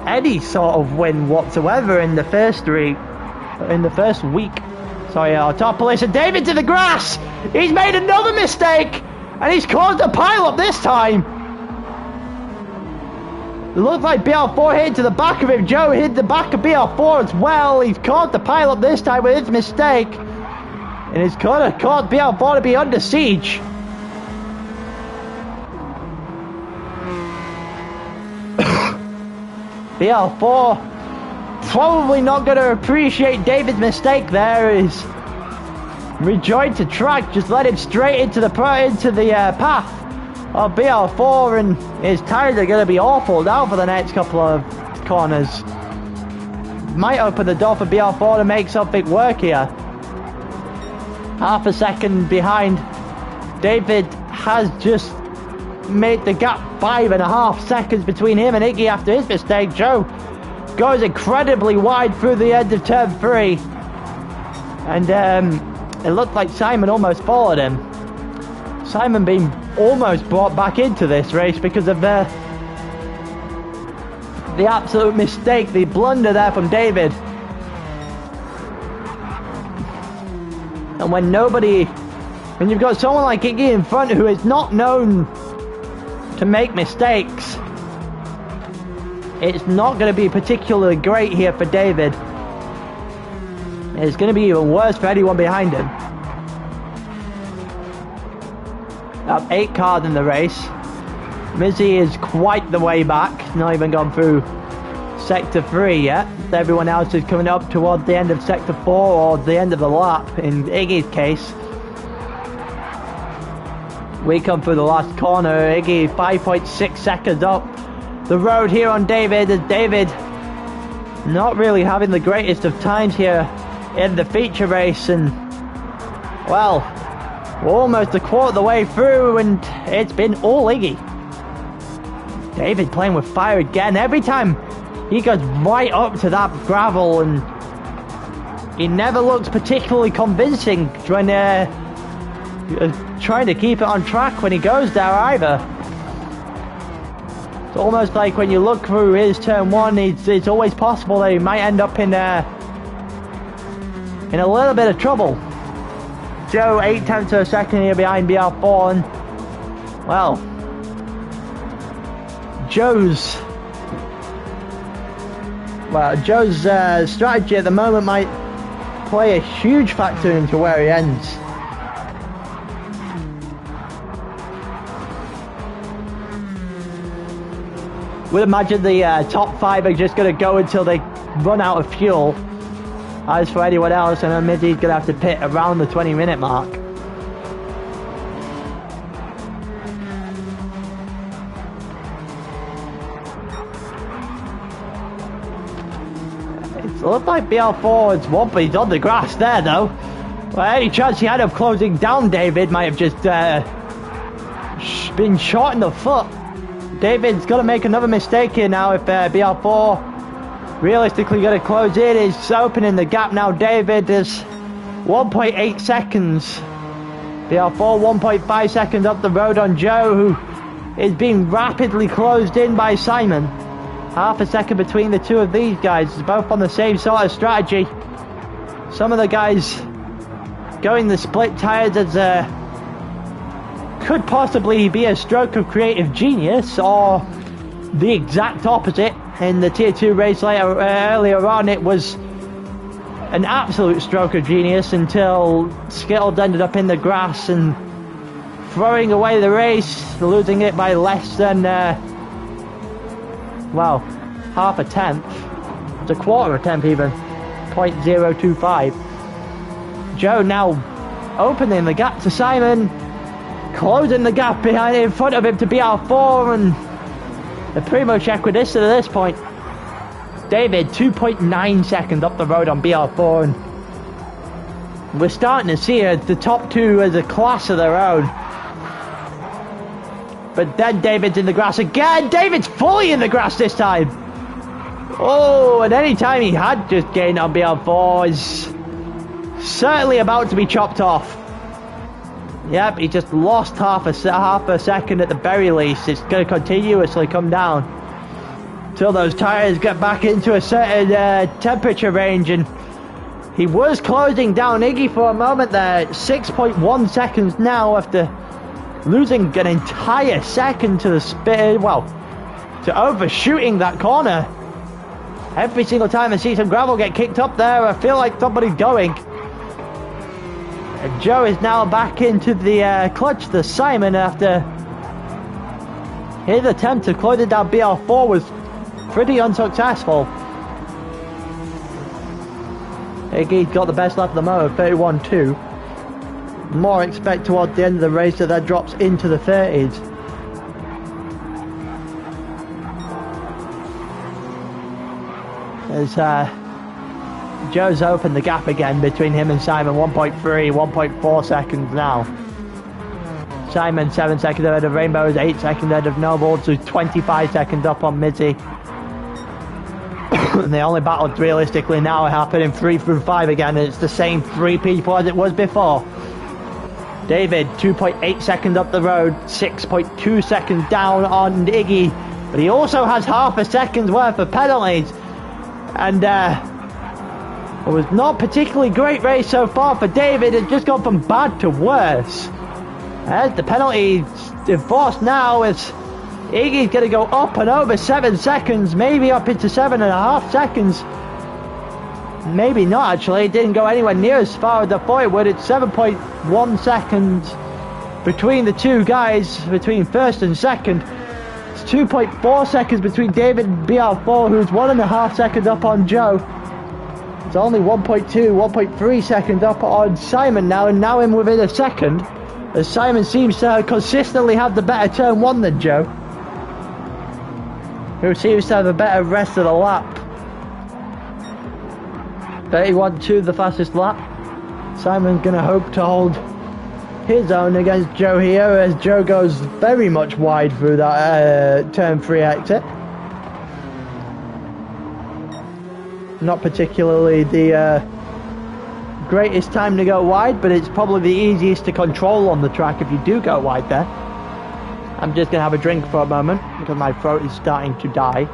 any sort of win whatsoever in the first week. Sorry, Autopolis, and David to the grass! He's made another mistake! And he's caused a pile-up this time! It looks like BR4 hit to the back of him. Joe hit the back of BR4 as well. He's caused a pile-up this time with his mistake. And it's going to cause BR4 to be under siege. BR4 probably not going to appreciate David's mistake there. He's rejoined to track, just let him straight into the path of BR4, and his tyres are going to be awful now for the next couple of corners. Might open the door for BR4 to make something work here. Half a second behind. David has just made the gap 5.5 seconds between him and Iggy after his mistake. Joe goes incredibly wide through the end of turn 3, and it looked like Simon almost followed him. Simon being almost brought back into this race because of the absolute mistake, the blunder there from David. And when you've got someone like Iggy in front who is not known to make mistakes, it's not going to be particularly great here for David. It's going to be even worse for anyone behind him. Up 8 cars in the race. Mizzy is quite the way back. Not even gone through Sector 3 yet. Everyone else is coming up towards the end of Sector 4 or the end of the lap in Iggy's case. We come through the last corner. Iggy 5.6 seconds up the road here on David, as David not really having the greatest of times here in the feature race, and well, we're almost a quarter of the way through and it's been all Iggy. David playing with fire again. Every time he goes right up to that gravel, and he never looks particularly convincing when trying to keep it on track when he goes there either. It's almost like when you look through his turn 1, it's always possible that he might end up in a little bit of trouble. Joe 0.8 of a second here behind BR4, and well, Joe's strategy at the moment might play a huge factor into where he ends. Would imagine the top 5 are just going to go until they run out of fuel. As for anyone else, I know Middy's going to have to pit around the 20-minute mark. It looked like BR4 has won, but he's on the grass there though. Well, any chance he had of closing down David might have just been shot in the foot. David's got to make another mistake here now if BR4 realistically going to close in. He's opening the gap now. David is 1.8 seconds. BR4 1.5 seconds up the road on Joe, who is being rapidly closed in by Simon. Half a second between the two of these guys, both on the same sort of strategy. Some of the guys going the split tires as could possibly be a stroke of creative genius, or the exact opposite. In the tier 2 race earlier on, it was an absolute stroke of genius until Skittles ended up in the grass and throwing away the race, losing it by less than well, half a tenth. It's a quarter of a tenth even. 0.025. Joe now opening the gap to Simon, closing the gap behind in front of him to BR4, and they're pretty much equidistant at this point. David 2.9 seconds up the road on BR4, and we're starting to see the top 2 as a class of their own. But then David's in the grass again. David's fully in the grass this time. Oh, and any time he had just gained on BR4 is certainly about to be chopped off. Yep, he just lost half a second at the very least. It's going to continuously come down till those tyres get back into a certain temperature range. And he was closing down Iggy for a moment there. 6.1 seconds now after losing an entire second to the to overshooting that corner. Every single time I see some gravel get kicked up there, I feel like somebody's going. And Joe is now back into the clutch to Simon after his attempt to close it down BR4 was pretty unsuccessful. Iggy's got the best lap of the moment, 31.2. More expect towards the end of the race that drops into the 30s. As Joe's opened the gap again between him and Simon, 1.3, 1.4 seconds now. Simon 7 seconds ahead of Rainbows, 8 seconds ahead of Nobles, who's 25 seconds up on Mitzi. And the only battles realistically now are happening 3 through 5 again, and it's the same 3 people as it was before. David 2.8 seconds up the road, 6.2 seconds down on Iggy, but he also has half a second's worth of penalties. And it was not particularly great race so far for David. It's just gone from bad to worse. As the penalty enforced now, as Iggy's going to go up and over 7 seconds, maybe up into 7.5 seconds. Maybe not actually, it didn't go anywhere near as far as I thought it would. It's 7.1 seconds between the two guys, between first and second. It's 2.4 seconds between David and BR4, who's 1.5 seconds up on Joe. It's only 1.2, 1.3 seconds up on Simon now, and now in within a second, as Simon seems to consistently have the better turn 1 than Joe, who seems to have a better rest of the lap. 31.2 the fastest lap. Simon's going to hope to hold his own against Joe here, as Joe goes very much wide through that turn 3 exit. Not particularly the greatest time to go wide, but it's probably the easiest to control on the track if you do go wide there. I'm just going to have a drink for a moment because my throat is starting to die.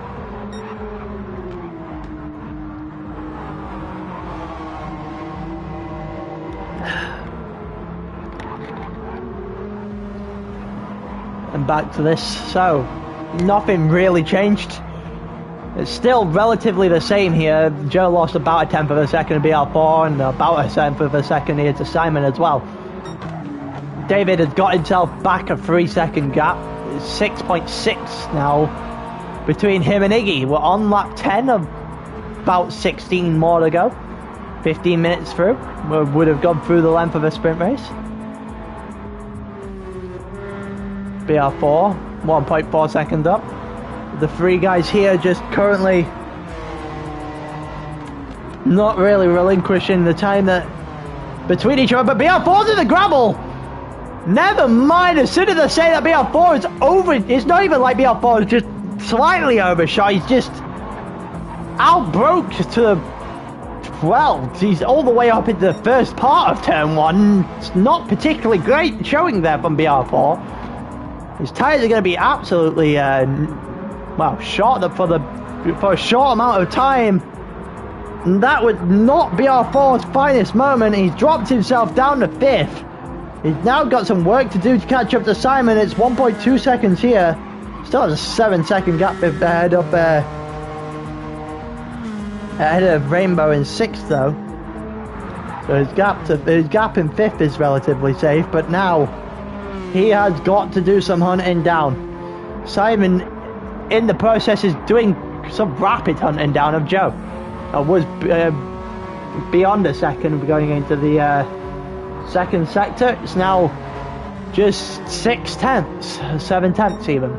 And back to this. So nothing really changed. It's still relatively the same here. Joe lost about a tenth of a second to BR4 and about a tenth of a second here to Simon as well. David has got himself back a 3-second gap. It's 6.6 now between him and Iggy. We're on lap 10 of about 16 more to go. 15 minutes through. We would have gone through the length of a sprint race. BR4, 1.4 seconds up. The three guys here just currently not really relinquishing the time that between each other, but BR4's in the gravel! Never mind, as soon as I say that BR4 is over, it's not even like BR4 is just slightly overshot, he's just outbroke to the 12. He's all the way up into the first part of turn 1. It's not particularly great showing there from BR4. His tyres are going to be absolutely well, short for a short amount of time. And that would not BR4's finest moment. He's dropped himself down to 5th. He's now got some work to do to catch up to Simon. It's 1.2 seconds here. Still has a 7-second gap ahead of Rainbow in 6th though. So his gap in 5th is relatively safe, but now he has got to do some hunting down. Simon, in the process, is doing some rapid hunting down of Joe. I was beyond a second going into the second sector. It's now just 7/10 even.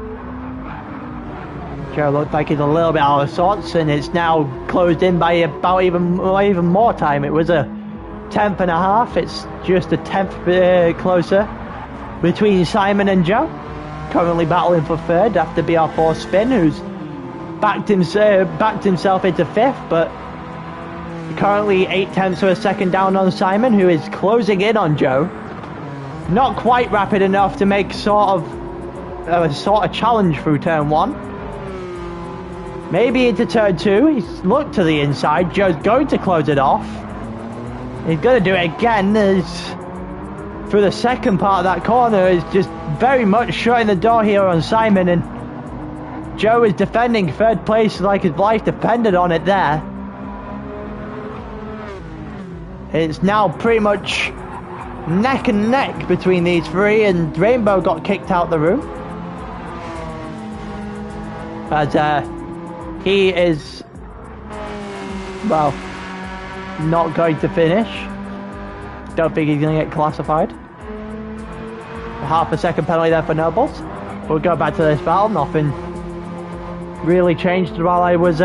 Joe looked like he's a little bit out of sorts, and it's now closed in by about even more time. It was a 10th and a half. It's just a 10th closer between Simon and Joe. Currently battling for 3rd after BR4 spin, who's backed himself into 5th, but currently 0.8 of a second down on Simon, who is closing in on Joe. Not quite rapid enough to make sort of challenge through turn 1. Maybe into turn 2. He's looked to the inside. Joe's going to close it off. He's going to do it again. Through the second part of that corner is just very much shutting the door here on Simon, and Joe is defending 3rd place like his life depended on it there. It's now pretty much neck and neck between these three, and Rainbow got kicked out the room as he is, well, not going to finish. Don't think he's going to get classified. Half a second penalty there for Nobles. We'll go back to this battle. Nothing really changed while I was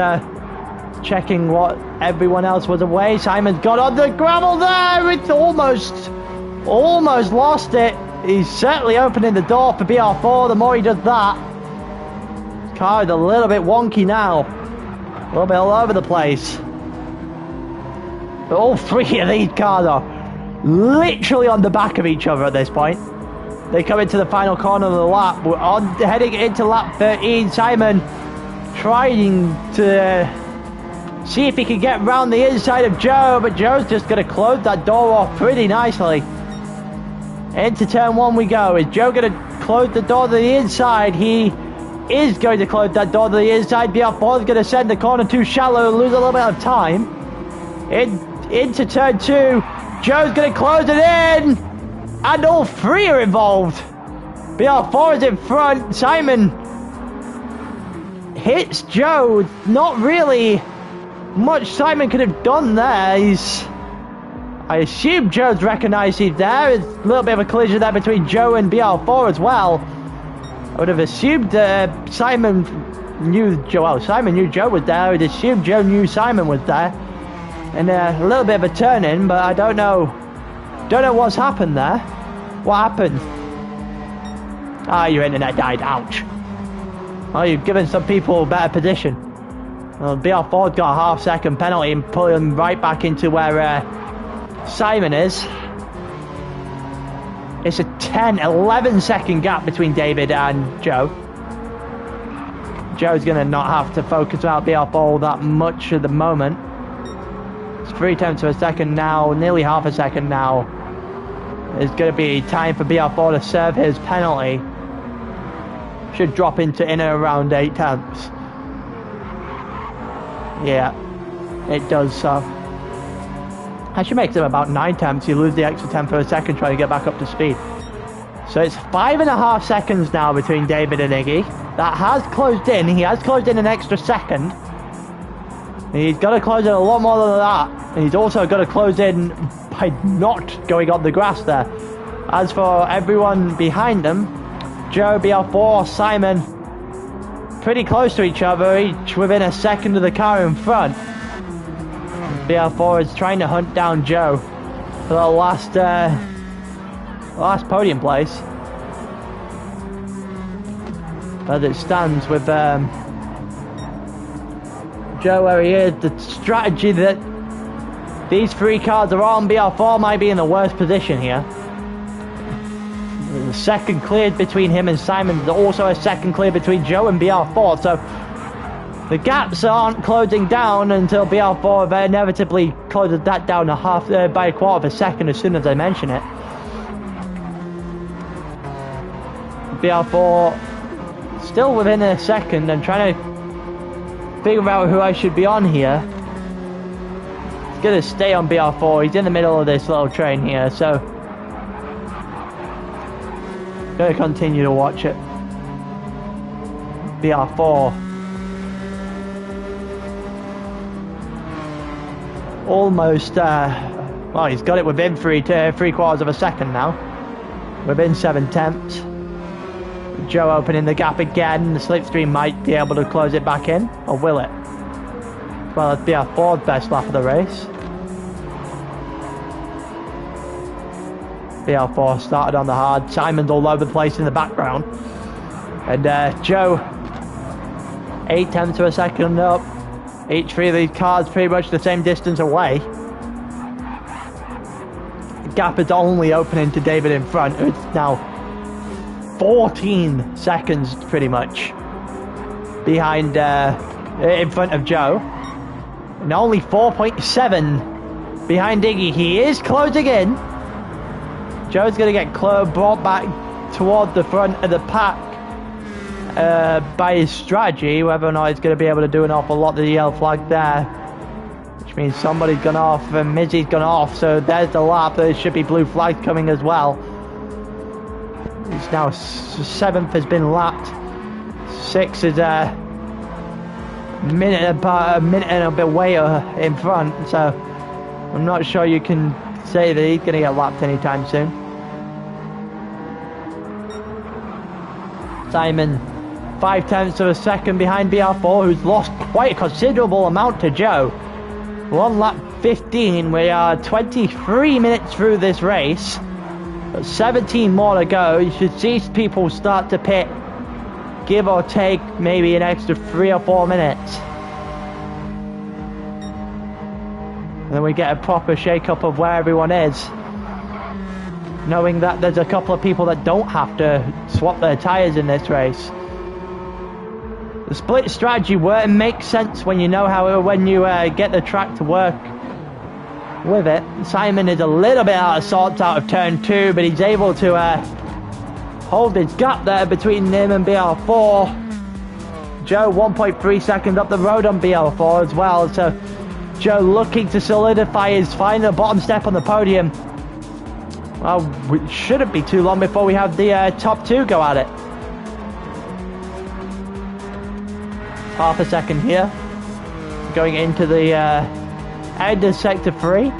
checking what everyone else was away. Simon's got on the gravel there. It's almost lost it. He's certainly opening the door for BR4. The more he does that, his car is a little bit wonky now. A little bit all over the place. But all three of these cars are literally on the back of each other at this point. They come into the final corner of the lap. We're heading into lap 13. Simon trying to see if he can get round the inside of Joe, but Joe's just going to close that door off pretty nicely. Into turn 1 we go. Is Joe going to close the door to the inside? He is going to close that door to the inside. BR4 is going to send the corner too shallow and lose a little bit of time. Into turn 2. Joe's going to close it in, and all three are involved. BR4 is in front. Simon hits Joe. Not really much Simon could have done there. I assume Joe's recognised he's there. There's a little bit of a collision there between Joe and BR4 as well. I would have assumed Simon knew Joe. Well, Simon knew Joe was there. I would assume Joe knew Simon was there. And a little bit of a turn in, but I don't know what's happened there. What happened? Ah, your internet died. Ouch. Oh, you've given some people a better position. Well, BR4's got a half-second penalty and pulling him right back into where Simon is. It's a 11-second gap between David and Joe. Joe's going to not have to focus about BR4 that much at the moment. 0.3 of a second now, nearly half a second now. It's going to be time for BR4 to serve his penalty. should drop into in and around 8 tenths. Yeah, it does so. Actually makes them about 9 tenths. You lose the extra tenth per second trying to get back up to speed. So it's 5.5 seconds now between David and Iggy. That has closed in. He has closed in an extra second. He's got to close in a lot more than that. And he's also got to close in by not going on the grass there. As for everyone behind them, Joe, BR4, Simon, pretty close to each other, each within a second of the car in front. BR4 is trying to hunt down Joe for the last podium place. As it stands with Joe where he is, the strategy that these 3 cars are on, BR4 might be in the worst position here. The second cleared between him and Simon. There's also a second clear between Joe and BR4, so the gaps aren't closing down until BR4 inevitably closes that down by a quarter of a second as soon as I mention it. BR4 still within a second and trying to figure out who I should be on here. He's going to stay on BR4. He's in the middle of this little train here, so going to continue to watch it. BR4 almost well, he's got it within 3/4 of a second now, within 7 tenths. Joe opening the gap again. The slipstream might be able to close it back in, or will it? Well, it'd be our 4th best lap of the race. BR4 started on the hard. Simon's all over the place in the background. And Joe, 8 tenths of a second up. Each 3 of these cars pretty much the same distance away. The gap is only opening to David in front. It's now 14 seconds pretty much behind, in front of Joe. And only 4.7 behind Iggy. He is closing in. Joe's going to get brought back toward the front of the pack by his strategy. Whether or not he's going to be able to do an awful lot of the yellow flag there, which means somebody's gone off and Mizzy's gone off, so there's the lap. There should be blue flags coming as well. He's now 7th has been lapped. 6 is a minute and a bit way in front, so I'm not sure you can say that he's going to get lapped anytime soon. Simon 5 tenths of a second behind BR4, who's lost quite a considerable amount to Joe. 1 lap 15. We are 23 minutes through this race. 17 more to go. You should see people start to pit, give or take maybe an extra 3 or 4 minutes. And then we get a proper shake-up of where everyone is, knowing that there's a couple of people that don't have to swap their tyres in this race. The split strategy makes sense when you know when you get the track to work with it. Simon is a little bit out of sorts out of turn 2, but he's able to hold his gap there between him and BR4. Joe 1.3 seconds up the road on BR4 as well, so Joe looking to solidify his final bottom step on the podium. Well, it shouldn't be too long before we have the top 2 go at it. Half a second here, going into the end of sector 3,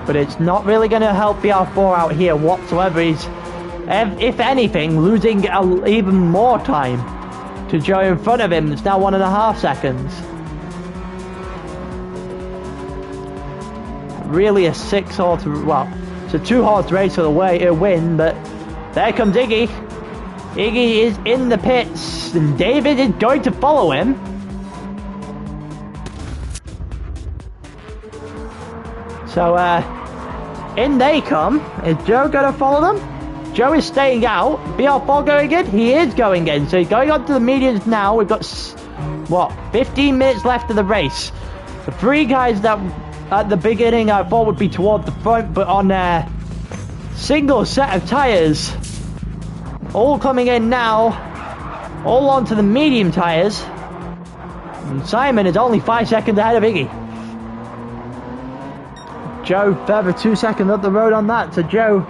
but it's not really going to help BR4 out here whatsoever. He's, if anything, losing even more time to Joe in front of him. It's now 1.5 seconds. Really a 6-horse, well, it's a 2-horse race for the win, but there comes Iggy. Iggy is in the pits, and David is going to follow him. So, in they come. Is Joe going to follow them? Joe is staying out. BR4 going in? He is going in. So he's going on to the medians now. We've got, 15 minutes left of the race. The 3 guys that at the beginning I thought would be toward the front, but on a single set of tyres, All coming in now. All onto the medium tyres. And Simon is only 5 seconds ahead of Iggy. Joe further 2 seconds up the road on that. So Joe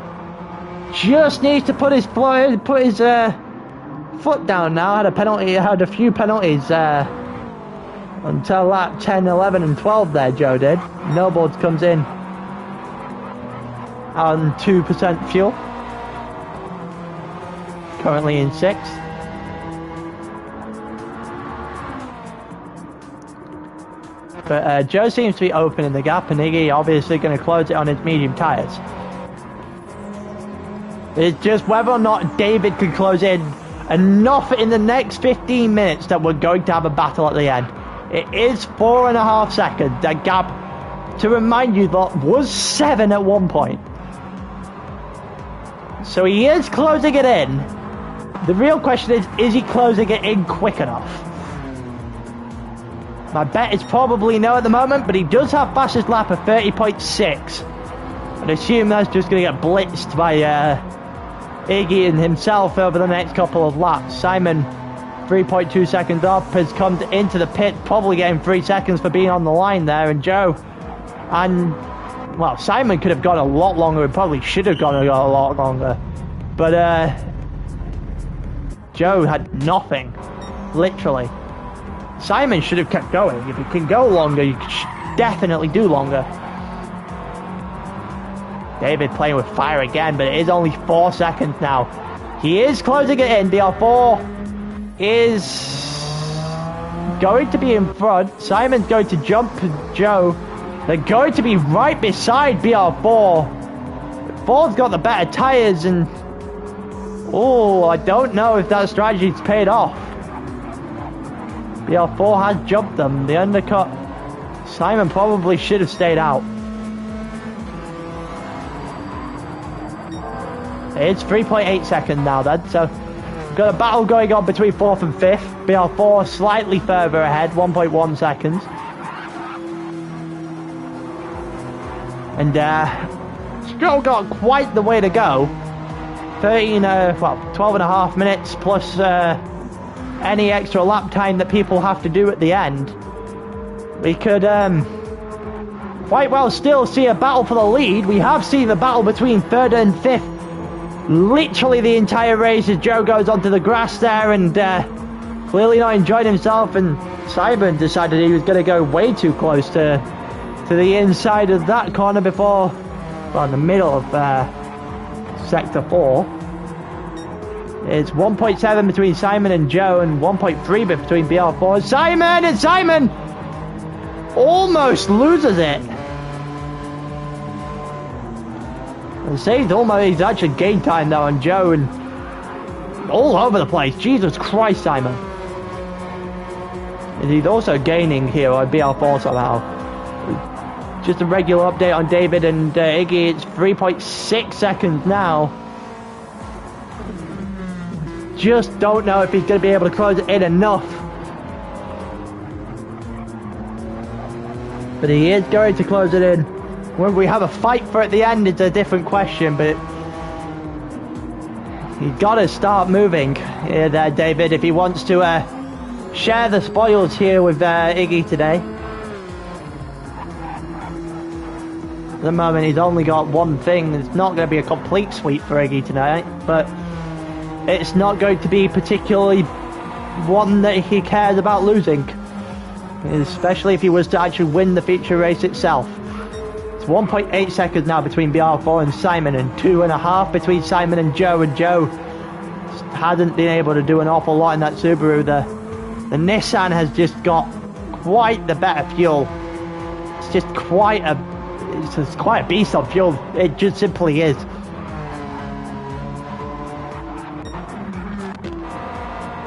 just needs to put his foot down now. Had a few penalties until lap 10, 11 and 12 there, Joe did. Noboards comes in on 2% fuel. Currently in 6th. But Joe seems to be opening the gap, and Iggy obviously going to close it on his medium tyres. It's just whether or not David can close in enough in the next 15 minutes that we're going to have a battle at the end. It is 4.5 seconds. That gap, to remind you, that was 7 at one point. So he is closing it in. The real question is he closing it in quick enough? My bet is probably no at the moment, but he does have fastest lap of 30.6. I'd assume that's just going to get blitzed by Iggy and himself over the next couple of laps. Simon, 3.2 seconds off, has come into the pit, probably getting 3 seconds for being on the line there, and Joe, and, well, Simon could have gone a lot longer, and probably should have gone a lot longer, but Joe had nothing, literally. Simon should have kept going. If you can go longer, you should definitely do longer. David playing with fire again, but it is only 4 seconds now. He is closing it in. BR4 is going to be in front. Simon's going to jump Joe. They're going to be right beside BR4. Ford's got the better tyres, and oh, I don't know if that strategy's paid off. BR4 has jumped them. The undercut. Simon probably should have stayed out. It's 3.8 seconds now then, so got a battle going on between 4th and 5th. BR4 slightly further ahead, 1.1 seconds. And still got quite the way to go. 12.5 minutes plus any extra lap time that people have to do at the end. We could quite well still see a battle for the lead. We have seen the battle between 3rd and 5th literally the entire race as Joe goes onto the grass there, and clearly not enjoying himself, and Simon decided he was going to go way too close to the inside of that corner before, well, in the middle of sector 4. It's 1.7 between Simon and Joe, and 1.3 between BR4. Simon almost loses it. And he's actually gained time now on Joe, and all over the place. Jesus Christ, Simon. And he's also gaining here on BR4 somehow. Just a regular update on David and Iggy. It's 3.6 seconds now. Just don't know if he's going to be able to close it in enough. But he is going to close it in. When we have a fight for at the end, it's a different question, but he's got to start moving here there, David, if he wants to share the spoils here with Iggy today. At the moment, he's only got one thing. It's not going to be a complete sweep for Iggy tonight, but it's not going to be particularly one that he cares about losing, especially if he was to actually win the feature race itself. It's 1.8 seconds now between BR4 and Simon, and 2.5 between Simon and Joe, hasn't been able to do an awful lot in that Subaru. The Nissan has just got quite the better fuel. It's just quite a beast of fuel. It just simply is.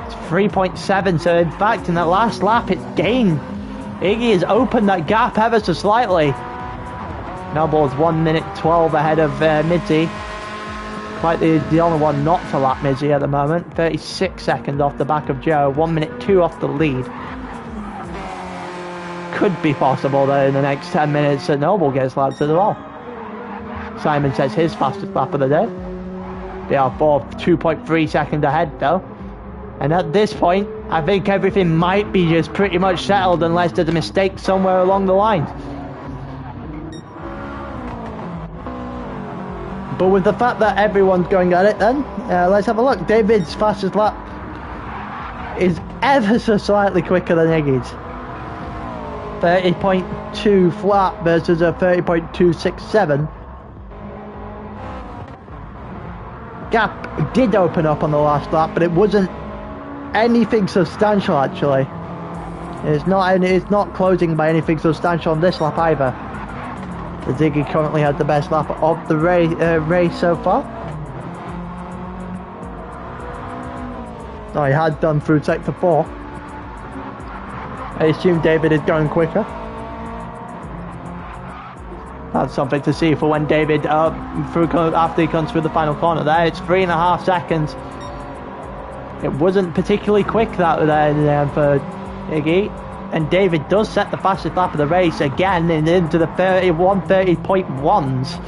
It's 3.7, so in fact in that last lap it's gained. Iggy has opened that gap ever so slightly. Nobble's 1 minute 12 ahead of Midzi. Quite the only one not to lap Midzi at the moment. 36 seconds off the back of Joe. 1 minute 2 off the lead. Could be possible that in the next 10 minutes that Noble gets laps as well. Simon says his fastest lap of the day. BR4 2.3 seconds ahead though. And at this point, I think everything might be just pretty much settled unless there's a mistake somewhere along the line. But with the fact that everyone's going at it then, let's have a look. David's fastest lap is ever so slightly quicker than Iggy's. 30.2 flat versus a 30.267. Gap did open up on the last lap, but it wasn't anything substantial actually. It's not closing by anything substantial on this lap either. The Ziggy currently has the best lap of the race so far. Oh, he had done through sector 4. I assume David is going quicker. That's something to see for when David, after he comes through the final corner there. It's 3.5 seconds. It wasn't particularly quick that for Iggy. And David does set the fastest lap of the race again into the 1:30.1s.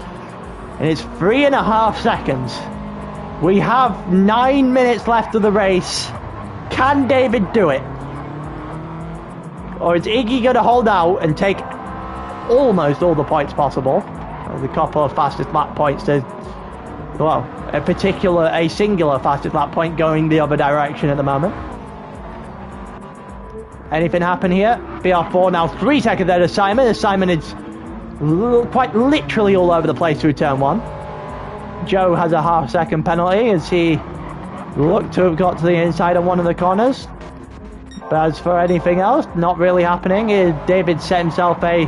And it's 3.5 seconds. We have 9 minutes left of the race. Can David do it? Or is Iggy going to hold out and take almost all the points possible? There's a couple of fastest lap points to, well, a singular fastest lap point going the other direction at the moment. Anything happen here? BR4 now 3 seconds ahead of Simon, as Simon is quite literally all over the place through turn 1. Joe has a half-second penalty as he looked to have got to the inside of one of the corners. But as for anything else, not really happening. David set himself a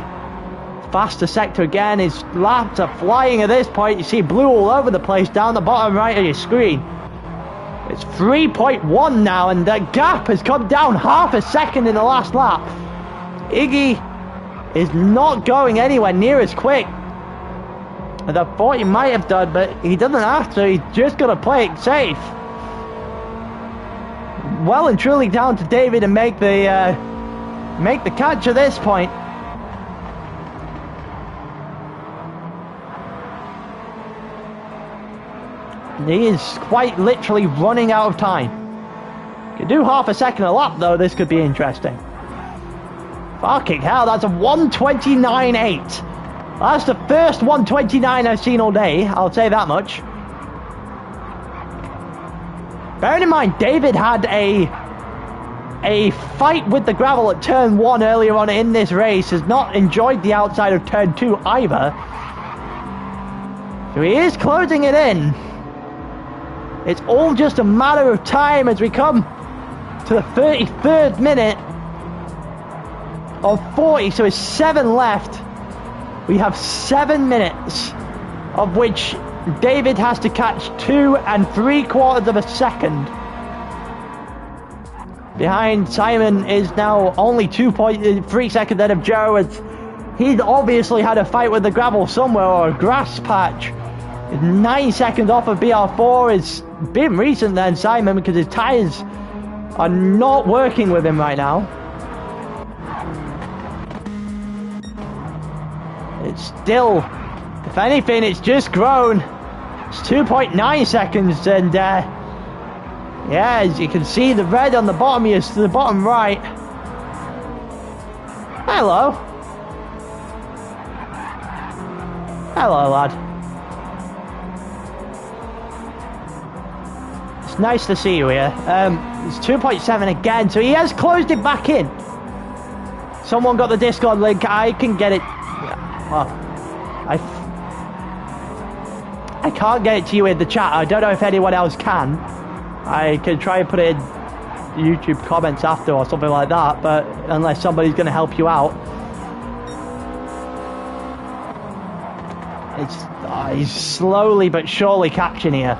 faster sector again. His laps are flying at this point. You see blue all over the place down the bottom right of your screen. It's 3.1 now, and the gap has come down half a second in the last lap. Iggy is not going anywhere near as quick as I thought he might have done, but he doesn't have to. He's just got to play it safe. Well and truly down to David to make the catch at this point. He is quite literally running out of time. Could do half a second a lap though. This could be interesting. Fucking hell, that's a 1:29.8. That's the first 1:29 I've seen all day, I'll say that much. Bearing in mind, David had a fight with the gravel at turn 1 earlier on in this race, has not enjoyed the outside of turn 2 either. So he is closing it in. It's all just a matter of time as we come to the 33rd minute of 40, so it's 7 left. We have 7 minutes, of which David has to catch 2 3/4 seconds. Behind Simon is now only 2.3 seconds ahead of Joe, as he'd obviously had a fight with the gravel somewhere or a grass patch. 9 seconds off of BR4 is been recent then, Simon, because his tyres are not working with him right now. It's still, if anything, it's just grown. It's 2.9 seconds, and yeah, as you can see, the red on the bottom here, to the bottom right. Hello. Hello, lad. It's nice to see you here. It's 2.7 again, so he has closed it back in. Someone got the Discord link. I can get it. Well, I can't get it to you in the chat. I don't know if anyone else can. I can try and put it in YouTube comments after or something like that, but unless somebody's going to help you out. He's slowly but surely catching here.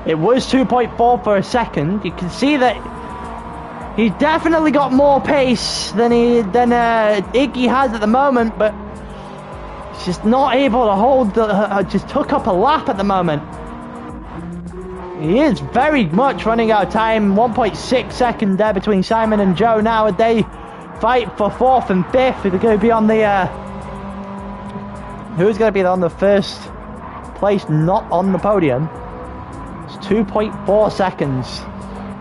It was 2.4 for a second. You can see that he's definitely got more pace than Iggy has at the moment, but he's just not able to hold just took up a lap at the moment. He is very much running out of time. 1.6 seconds there between Simon and Joe now, as they fight for 4th and 5th. They're going to be on the who's going to be on the first place, not on the podium. It's 2.4 seconds.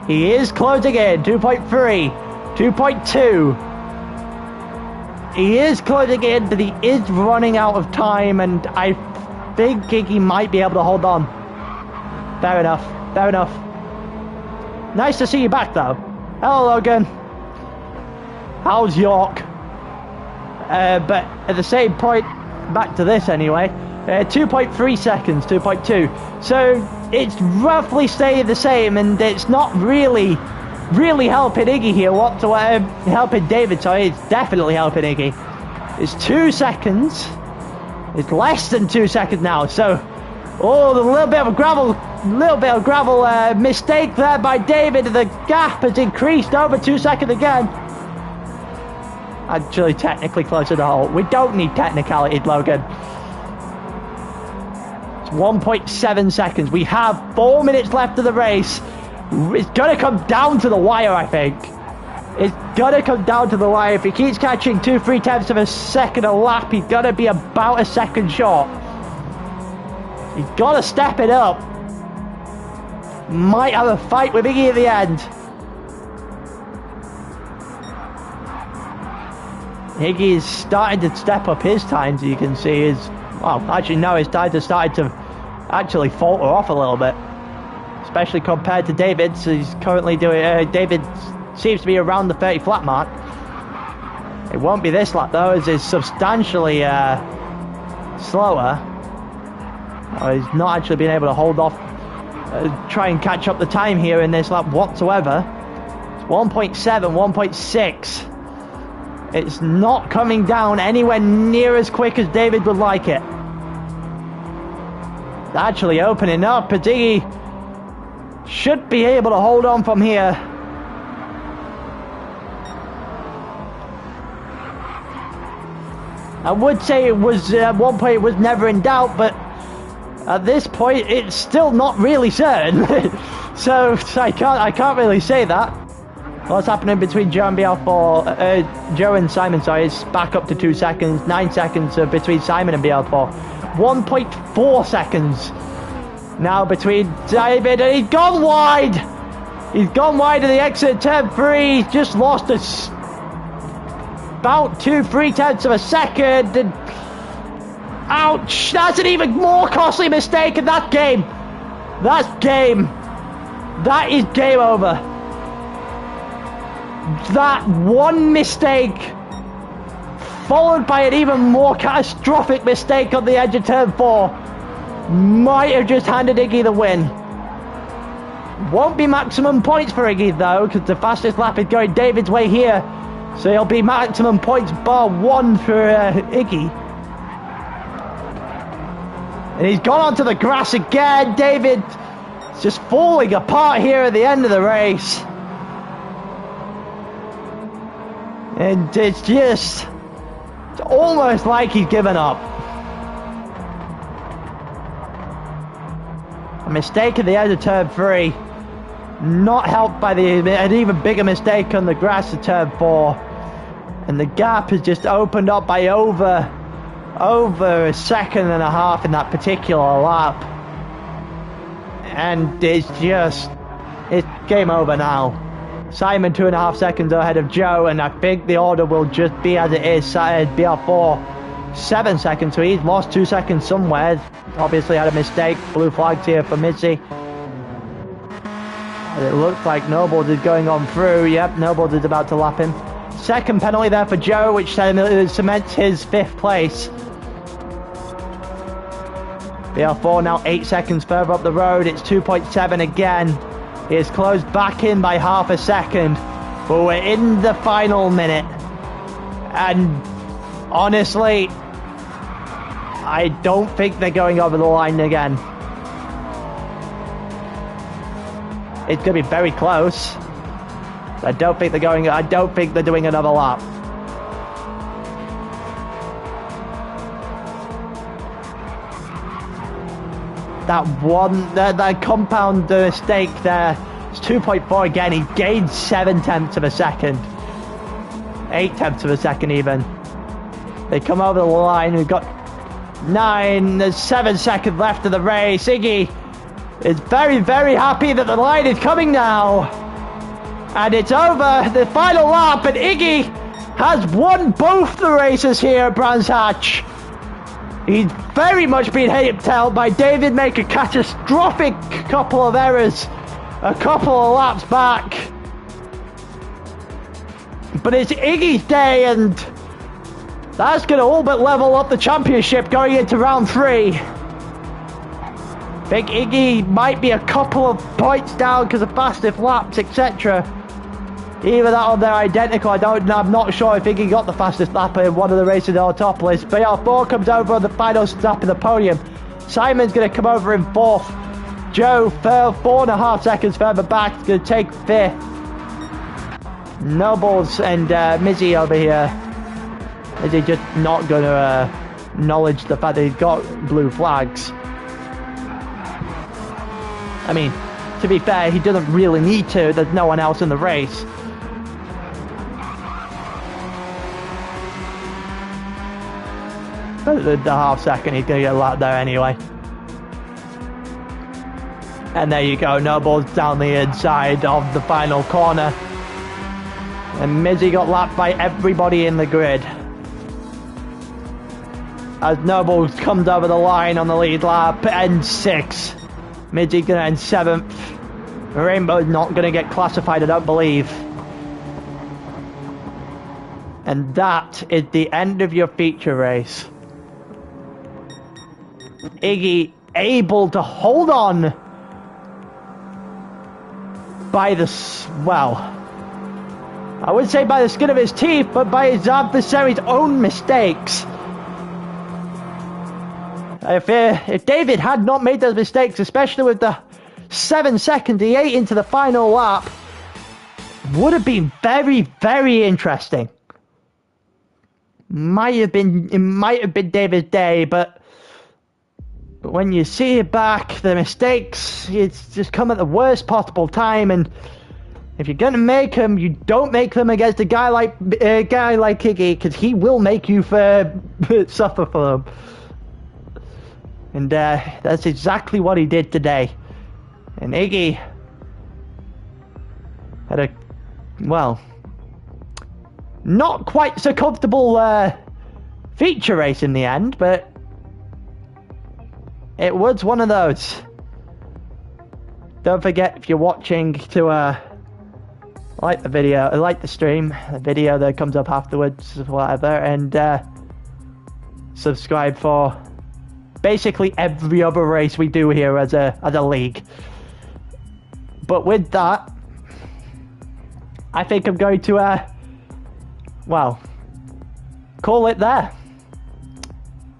He is closing in. 2.3. 2.2. He is closing in, but he is running out of time, and I think Iggy might be able to hold on. Fair enough. Fair enough. Nice to see you back, though. Hello, Logan. How's York? But at the same point, back to this anyway. 2.3 seconds, 2.2. So it's roughly staying the same, and it's not really helping Iggy here whatsoever. Helping David, sorry. It's definitely helping Iggy. It's 2 seconds. It's less than 2 seconds now. So, oh, a little bit of gravel mistake there by David. The gap has increased over 2 seconds again. Actually, technically close to the hole. We don't need technicality, Logan. It's 1.7 seconds. We have 4 minutes left of the race. It's gonna come down to the wire, I think. It's gonna come down to the wire. If he keeps catching 2-3 tenths of a second a lap, he's gonna be about a second short. He's gotta step it up. Might have a fight with Iggy at the end. Iggy is starting to step up his times, you can see. Actually no, his times have started to actually falter off a little bit. Especially compared to David's. He's currently doing... David seems to be around the 30 flat mark. It won't be this lap though, as it's substantially slower. He's not actually been able to hold off, try and catch up the time here in this lap whatsoever. It's 1.7, 1.6. It's not coming down anywhere near as quick as David would like it. It's actually opening up. Iggy should be able to hold on from here. I would say it was at one point it was never in doubt, but at this point it's still not really certain. so I can't really say that. What's happening between Joe and BL4? Joe and Simon, sorry, is back up to 2 seconds. 9 seconds between Simon and BL4. 1.4 seconds now between David, and he's gone wide. He's gone wide of the exit turn 3. He's just lost about 2-3 tenths of a second. And ouch! That's an even more costly mistake, and that's game. That's game. That is game over. That one mistake, followed by an even more catastrophic mistake on the edge of turn 4, might have just handed Iggy the win. Won't be maximum points for Iggy though, because the fastest lap is going David's way here. So it'll be maximum points bar 1 for Iggy. And he's gone onto the grass again. David is just falling apart here at the end of the race. And it's almost like he's given up. A mistake at the end of turn 3. Not helped by an even bigger mistake on the grass at turn 4. And the gap has just opened up by over a second and a half in that particular lap. And it's game over now. Simon 2.5 seconds ahead of Joe, and I think the order will just be as it is. BR4 7 seconds, so he's lost 2 seconds somewhere. Obviously had a mistake. Blue flags here for Mitzi. It looks like Nobles is going on through. Yep, Nobles is about to lap him. Second penalty there for Joe, which cements his 5th place. BR4 now 8 seconds further up the road. It's 2.7 again. He is closed back in by half a second, but we're in the final minute. And honestly, I don't think they're going over the line again. It's going to be very close. I don't think they're doing another lap. That compound mistake there. It's 2.4 again. He gained 7 tenths of a second. 8 tenths of a second even. They come over the line. We've got 7 seconds left of the race. Iggy is very, very happy that the line is coming now. And it's over, the final lap, and Iggy has won both the races here at Brands Hatch. He's very much been helped out by David making a catastrophic couple of errors a couple of laps back. But it's Iggy's day, and that's going to all but level up the championship going into round 3. I think Iggy might be a couple of points down because of fastest laps, etc. Even that on they're identical, I'm not sure if Iggy got the fastest lap in one of the races on top list. BR4 comes over on the final stop in the podium. Simon's going to come over in 4th. Joe, 4.5 seconds further back, is going to take 5th. Nobles and Mizzy over here. Is he just not going to acknowledge the fact that he's got blue flags? I mean, to be fair, he doesn't really need to. There's no one else in the race. But the half second, he's going to get a lap there anyway. And there you go, Nobles down the inside of the final corner. And Mizzy got lapped by everybody in the grid. As Nobles comes over the line on the lead lap, ends 6th. Mizzy gonna end 7th. Rainbow's not gonna get classified, I don't believe. And that is the end of your feature race. Iggy able to hold on by the, well, I would say by the skin of his teeth, but by his adversary's own mistakes. If David had not made those mistakes, especially with the 7 seconds he ate into the final lap, would have been very, very interesting. It might have been David's day, but when you see it back, the mistakes, it's just come at the worst possible time. And if you're gonna make them, you don't make them against a guy like Iggy, because he will make you suffer for them. And that's exactly what he did today. And Iggy had a, well, not quite so comfortable feature race in the end, but it was one of those. Don't forget, if you're watching, to like the video, like the stream, the video that comes up afterwards, whatever, and subscribe for basically every other race we do here as a league. But with that, I think I'm going to well, call it there.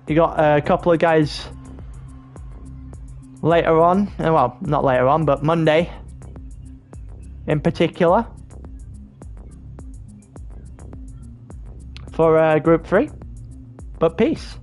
You got a couple of guys later on, well, not later on, but Monday in particular for Group 3. But peace.